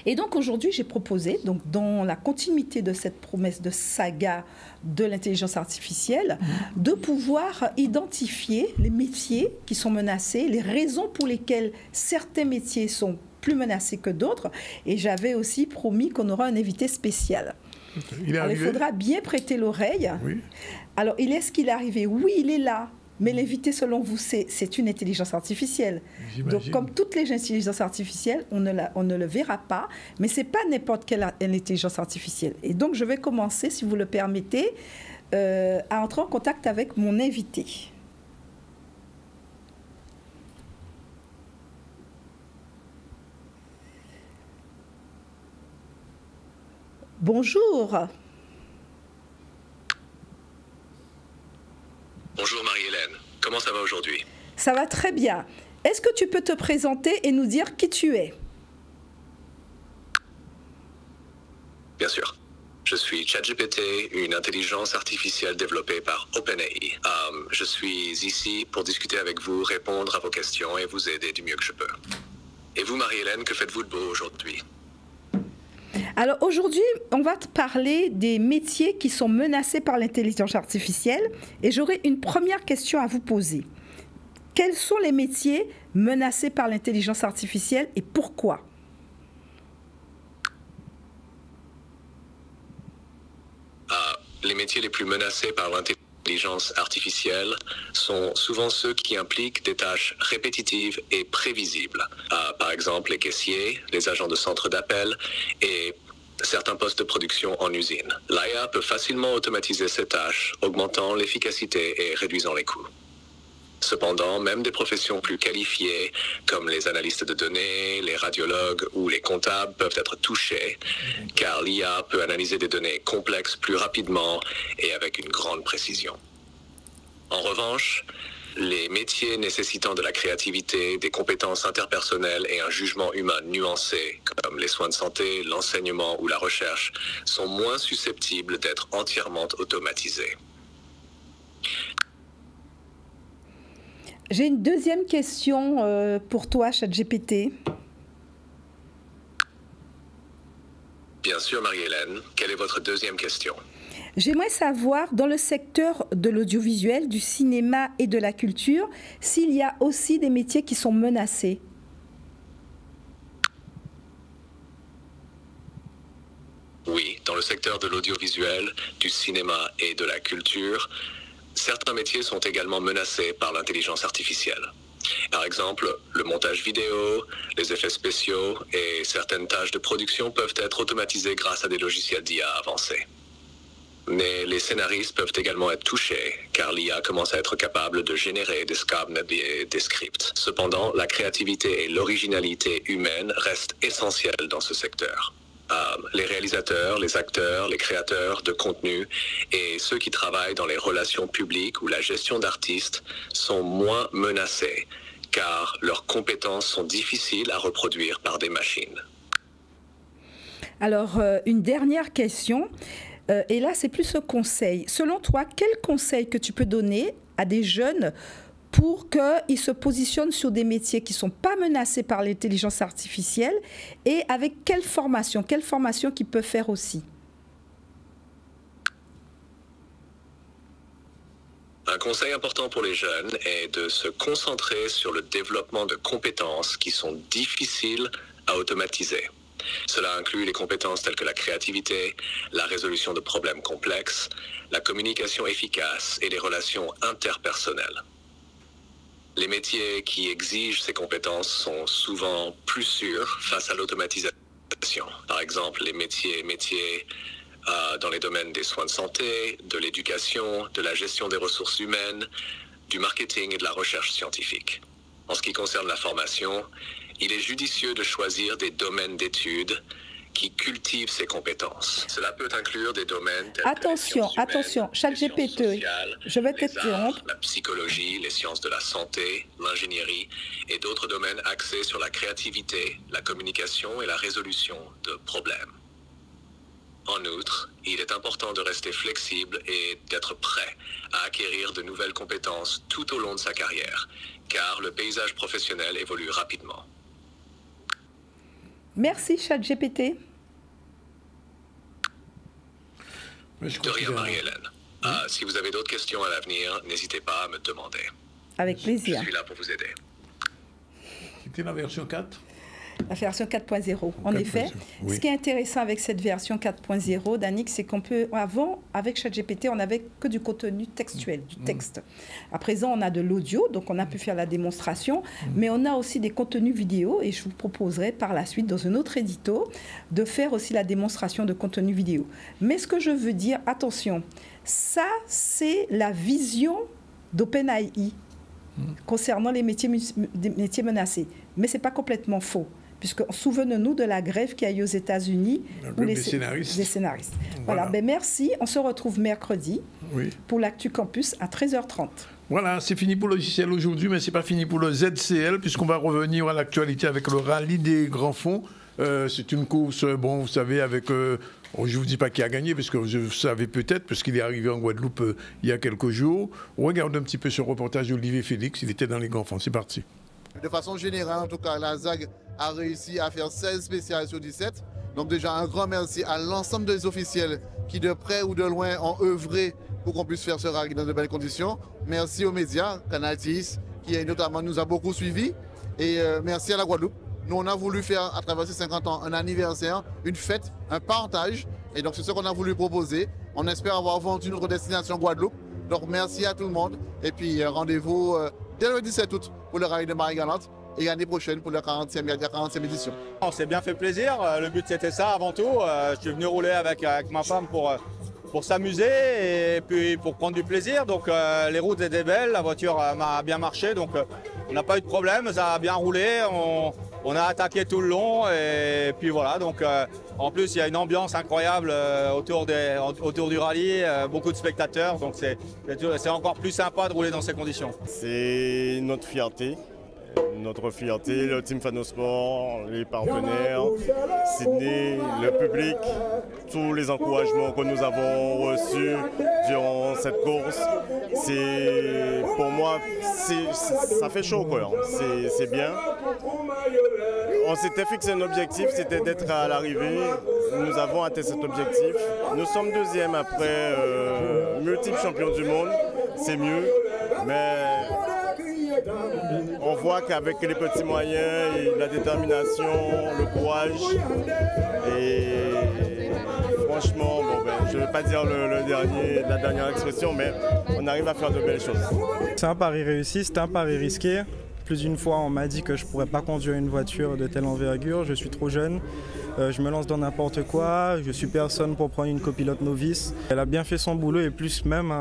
Et donc aujourd'hui, j'ai proposé, donc, dans la continuité de cette promesse de saga de l'intelligence artificielle, de pouvoir identifier les métiers qui sont menacés, les raisons pour lesquelles certains métiers sont plus menacés que d'autres. Et j'avais aussi promis qu'on aura un invité spécial. Alors, il faudra bien prêter l'oreille. Oui. Alors, est-ce qu'il est arrivé? Oui, il est là. Mais l'invité, selon vous, c'est une intelligence artificielle. Donc, comme toutes les intelligences artificielles, on ne le verra pas, mais ce n'est pas n'importe quelle intelligence artificielle. Et donc, je vais commencer, si vous le permettez, à entrer en contact avec mon invité. Bonjour. Bonjour Marie-Hélène, comment ça va aujourd'hui? Ça va très bien. Est-ce que tu peux te présenter et nous dire qui tu es? Bien sûr. Je suis ChatGPT, une intelligence artificielle développée par OpenAI. Je suis ici pour discuter avec vous, répondre à vos questions et vous aider du mieux que je peux. Et vous Marie-Hélène, que faites-vous de beau aujourd'hui? Alors aujourd'hui, on va te parler des métiers qui sont menacés par l'intelligence artificielle et j'aurai une première question à vous poser. Quels sont les métiers menacés par l'intelligence artificielle et pourquoi? Les métiers les plus menacés par l'intelligence artificielle sont souvent ceux qui impliquent des tâches répétitives et prévisibles. Par exemple, les caissiers, les agents de centre d'appel et certains postes de production en usine. L'IA peut facilement automatiser ces tâches, augmentant l'efficacité et réduisant les coûts. Cependant, même des professions plus qualifiées, comme les analystes de données, les radiologues ou les comptables, peuvent être touchées, car l'IA peut analyser des données complexes plus rapidement et avec une grande précision. En revanche, les métiers nécessitant de la créativité, des compétences interpersonnelles et un jugement humain nuancé, comme les soins de santé, l'enseignement ou la recherche, sont moins susceptibles d'être entièrement automatisés. J'ai une deuxième question pour toi, ChatGPT. Bien sûr, Marie-Hélène. Quelle est votre deuxième question? J'aimerais savoir, dans le secteur de l'audiovisuel, du cinéma et de la culture, s'il y a aussi des métiers qui sont menacés. Oui, dans le secteur de l'audiovisuel, du cinéma et de la culture, certains métiers sont également menacés par l'intelligence artificielle. Par exemple, le montage vidéo, les effets spéciaux et certaines tâches de production peuvent être automatisées grâce à des logiciels d'IA avancés. Mais les scénaristes peuvent également être touchés, car l'IA commence à être capable de générer des scripts et des scripts. Cependant, la créativité et l'originalité humaine restent essentielles dans ce secteur. Les réalisateurs, les acteurs, les créateurs de contenu et ceux qui travaillent dans les relations publiques ou la gestion d'artistes sont moins menacés car leurs compétences sont difficiles à reproduire par des machines. Alors, une dernière question, et là c'est plus un conseil. Selon toi, quel conseil que tu peux donner à des jeunes pour qu'ils se positionnent sur des métiers qui ne sont pas menacés par l'intelligence artificielle et avec quelle formation qu'ils peuvent faire aussi? Un conseil important pour les jeunes est de se concentrer sur le développement de compétences qui sont difficiles à automatiser. Cela inclut les compétences telles que la créativité, la résolution de problèmes complexes, la communication efficace et les relations interpersonnelles. Les métiers qui exigent ces compétences sont souvent plus sûrs face à l'automatisation. Par exemple, les métiers dans les domaines des soins de santé, de l'éducation, de la gestion des ressources humaines, du marketing et de la recherche scientifique. En ce qui concerne la formation, il est judicieux de choisir des domaines d'études qui cultivent ces compétences. Cela peut inclure des domaines tels attention, ChatGPT, je vais t'interrompre. La psychologie, les sciences de la santé, l'ingénierie et d'autres domaines axés sur la créativité, la communication et la résolution de problèmes. En outre, il est important de rester flexible et d'être prêt à acquérir de nouvelles compétences tout au long de sa carrière, car le paysage professionnel évolue rapidement. Merci, ChatGPT. De rien, Marie-Hélène. Si vous avez d'autres questions à l'avenir, n'hésitez pas à me demander. Avec plaisir. Je suis là pour vous aider. C'était la version 4 ? La version 4.0. En effet, ce qui est intéressant avec cette version 4.0, Danick, c'est qu'on peut... Avant, avec ChatGPT, on n'avait que du contenu textuel, du texte. À présent, on a de l'audio, donc on a pu faire la démonstration, mais on a aussi des contenus vidéo, et je vous proposerai par la suite, dans un autre édito, de faire aussi la démonstration de contenu vidéo. Mais ce que je veux dire, attention, ça, c'est la vision d'OpenAI concernant les métiers menacés. Mais ce n'est pas complètement faux. Puisque souvenons-nous de la grève qu'il y a eu aux États-Unis des scénaristes. Voilà, ben merci. On se retrouve mercredi pour l'Actu Campus à 13h30. Voilà, c'est fini pour le logiciel aujourd'hui, mais ce n'est pas fini pour le ZCL, puisqu'on va revenir à l'actualité avec le rallye des grands fonds. C'est une course, bon, vous savez, avec... je ne vous dis pas qui a gagné, parce que vous savez peut-être, parce qu'il est arrivé en Guadeloupe il y a quelques jours. On regarde un petit peu ce reportage d'Olivier Félix, il était dans les grands fonds. C'est parti. De façon générale, en tout cas, la ZAG a réussi à faire 16 spéciales sur 17. Donc déjà un grand merci à l'ensemble des officiels qui de près ou de loin ont œuvré pour qu'on puisse faire ce rallye dans de belles conditions. Merci aux médias, Canal 10, qui notamment nous a beaucoup suivis. Et merci à la Guadeloupe. Nous, on a voulu faire, à travers ces 50 ans, un anniversaire, une fête, un partage. Et donc, c'est ce qu'on a voulu proposer. On espère avoir vendu notre destination Guadeloupe. Donc, merci à tout le monde. Et puis, rendez-vous dès le 17 août pour le rallye de Marie-Galante et l'année prochaine pour la 40e édition. On s'est bien fait plaisir. Le but, c'était ça avant tout. Je suis venu rouler avec ma femme pour s'amuser et puis pour prendre du plaisir. Donc, les routes étaient belles, la voiture m'a bien marché. Donc, on n'a pas eu de problème, ça a bien roulé. On a attaqué tout le long et puis voilà, donc en plus il y a une ambiance incroyable autour du rallye, beaucoup de spectateurs, donc c'est encore plus sympa de rouler dans ces conditions. C'est notre fierté, le Team Fanosport, les partenaires, Sydney, le public, tous les encouragements que nous avons reçus durant cette course. Pour moi, ça fait chaud, quoi. C'est bien. On s'était fixé un objectif, c'était d'être à l'arrivée. Nous avons atteint cet objectif. Nous sommes deuxième après multiples champions du monde. C'est mieux, mais on voit qu'avec les petits moyens, et la détermination, le courage, et franchement, je ne vais pas dire la dernière expression, mais on arrive à faire de belles choses. C'est un pari réussi, c'est un pari risqué. Plus d'une fois, on m'a dit que je ne pourrais pas conduire une voiture de telle envergure, je suis trop jeune, je me lance dans n'importe quoi, je suis personne pour prendre une copilote novice. Elle a bien fait son boulot et plus même,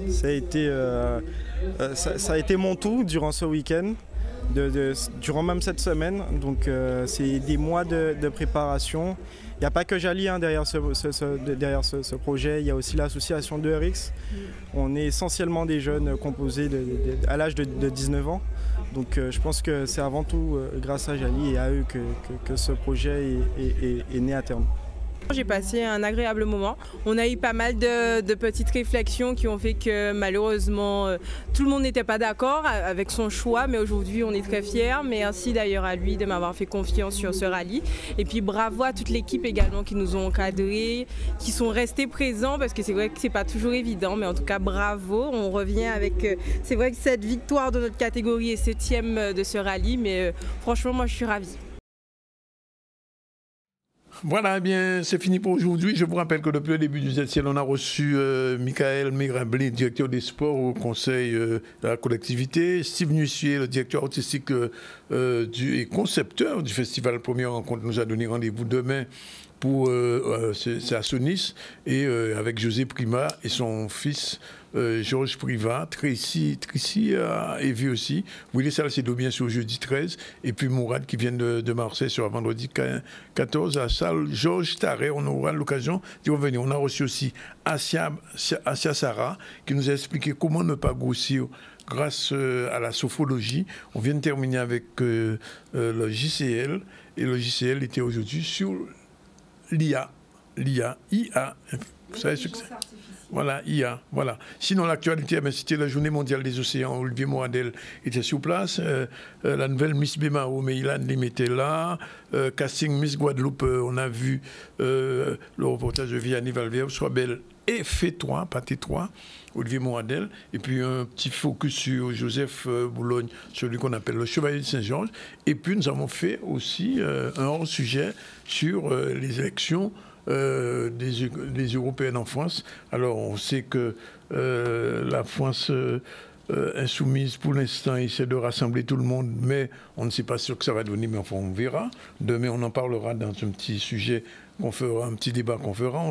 ça a été mon tout durant ce week-end, durant même cette semaine, donc c'est des mois de préparation. Il n'y a pas que Jali derrière ce projet, il y a aussi l'association de RX. On est essentiellement des jeunes composés à l'âge de 19 ans. Donc je pense que c'est avant tout grâce à Jali et à eux que ce projet est né à terme. J'ai passé un agréable moment. On a eu pas mal de petites réflexions qui ont fait que malheureusement tout le monde n'était pas d'accord avec son choix, mais aujourd'hui on est très fiers. Merci d'ailleurs à lui de m'avoir fait confiance sur ce rallye. Et puis bravo à toute l'équipe également qui nous ont encadrés, qui sont restés présents parce que c'est vrai que c'est pas toujours évident, mais en tout cas bravo. On revient avec, c'est vrai que cette victoire de notre catégorie est 7e de ce rallye, mais franchement moi je suis ravie. Voilà, eh bien, c'est fini pour aujourd'hui. Je vous rappelle que depuis le début du Z-Ciel, on a reçu Michael Mirablé, directeur des sports au conseil de la collectivité, Steve Nussier, le directeur artistique et concepteur du festival Première Rencontre, nous a donné rendez-vous demain pour c'est à Sonis, et avec José Prima et son fils Georges Privat, Tracy et vu aussi, Willy Salcedo bien sûr jeudi 13, et puis Mourad qui vient de Marseille sur vendredi 14 à la salle Georges Tarret. On aura l'occasion d'y revenir. On a reçu aussi Asia Sarah qui nous a expliqué comment ne pas grossir grâce à la sophrologie. On vient de terminer avec le JCL, et le JCL était aujourd'hui sur l'IA. Vous savez ce que c'est ? Voilà, IA, voilà. Sinon, l'actualité, c'était la journée mondiale des océans. Olivier Moradel était sur place. La nouvelle Miss Bemao, Meilan Lim était là. Casting Miss Guadeloupe, on a vu le reportage de Vianney Valverde, Sois belle et fais-toi, pas tais-toi, Olivier Moradel. Et puis un petit focus sur Joseph Boulogne, celui qu'on appelle le Chevalier de Saint-Georges. Et puis nous avons fait aussi un hors-sujet sur les élections des Européennes en France. Alors on sait que la France insoumise pour l'instant essaie de rassembler tout le monde, mais on ne sait pas ce que ça va donner, mais enfin on verra. Demain on en parlera dans un petit sujet qu'on fera, un petit débat qu'on fera.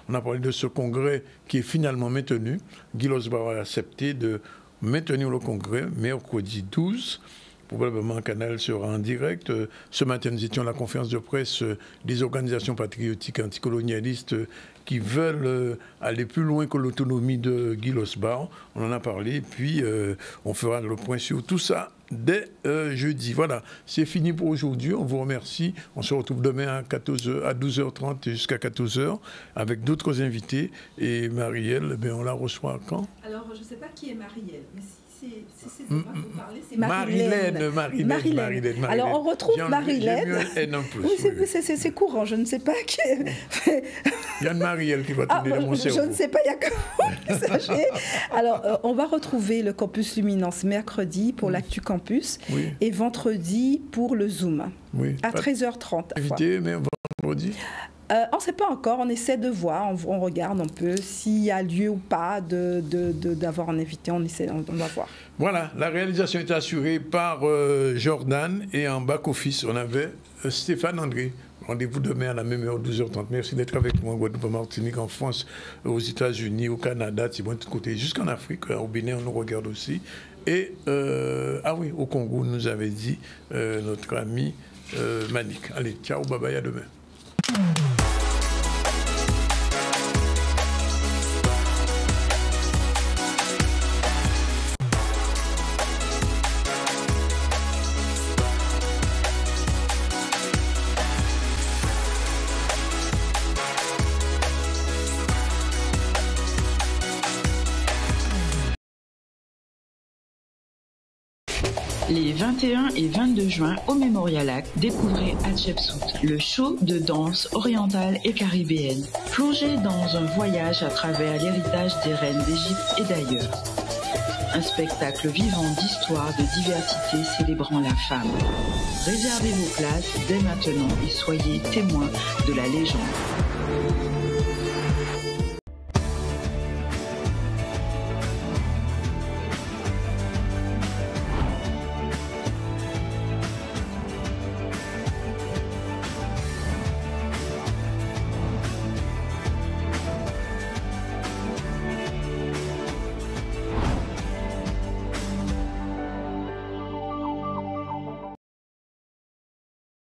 On a parlé de ce congrès qui est finalement maintenu. Guy Losbar a accepté de maintenir le congrès mercredi 12. Probablement Canal sera en direct. Ce matin, nous étions à la conférence de presse des organisations patriotiques anticolonialistes qui veulent aller plus loin que l'autonomie de Guy Losbar. On en a parlé, puis on fera le point sur tout ça dès jeudi. Voilà, c'est fini pour aujourd'hui. On vous remercie. On se retrouve demain à 12h30 jusqu'à 14h avec d'autres invités. Et Marielle, on la reçoit quand ? Alors, je ne sais pas qui est Marielle, mais si c'est Marilène. Alors on retrouve Marilène. Oui, c'est courant, je ne sais pas qui. Il y a une Marielle qui va tourner dans mon cerveau. Je ne sais pas, il y a que messager. Alors on va retrouver le Campus Luminance mercredi pour l'Actu Campus et vendredi pour le Zoom à 13h30. Invité, mais vendredi on ne sait pas encore, on essaie de voir, on regarde un peu s'il y a lieu ou pas d'avoir un invité, on va voir. Voilà, la réalisation est assurée par Jordan et en back-office, on avait Stéphane André. Rendez-vous demain à la même heure, 12h30. Merci d'être avec moi en Guadeloupe, en Martinique, en France, aux États-Unis, au Canada, de tous côtés, jusqu'en Afrique, au Bénin, on nous regarde aussi. Et, au Congo, nous avait dit notre ami Manik. Allez, ciao, bye bye, à demain. Les 21 et 22 juin au Memorial Lac, découvrez Hatshepsut, le show de danse orientale et caribéenne. Plongez dans un voyage à travers l'héritage des reines d'Égypte et d'ailleurs. Un spectacle vivant d'histoire, de diversité célébrant la femme. Réservez vos places dès maintenant et soyez témoins de la légende.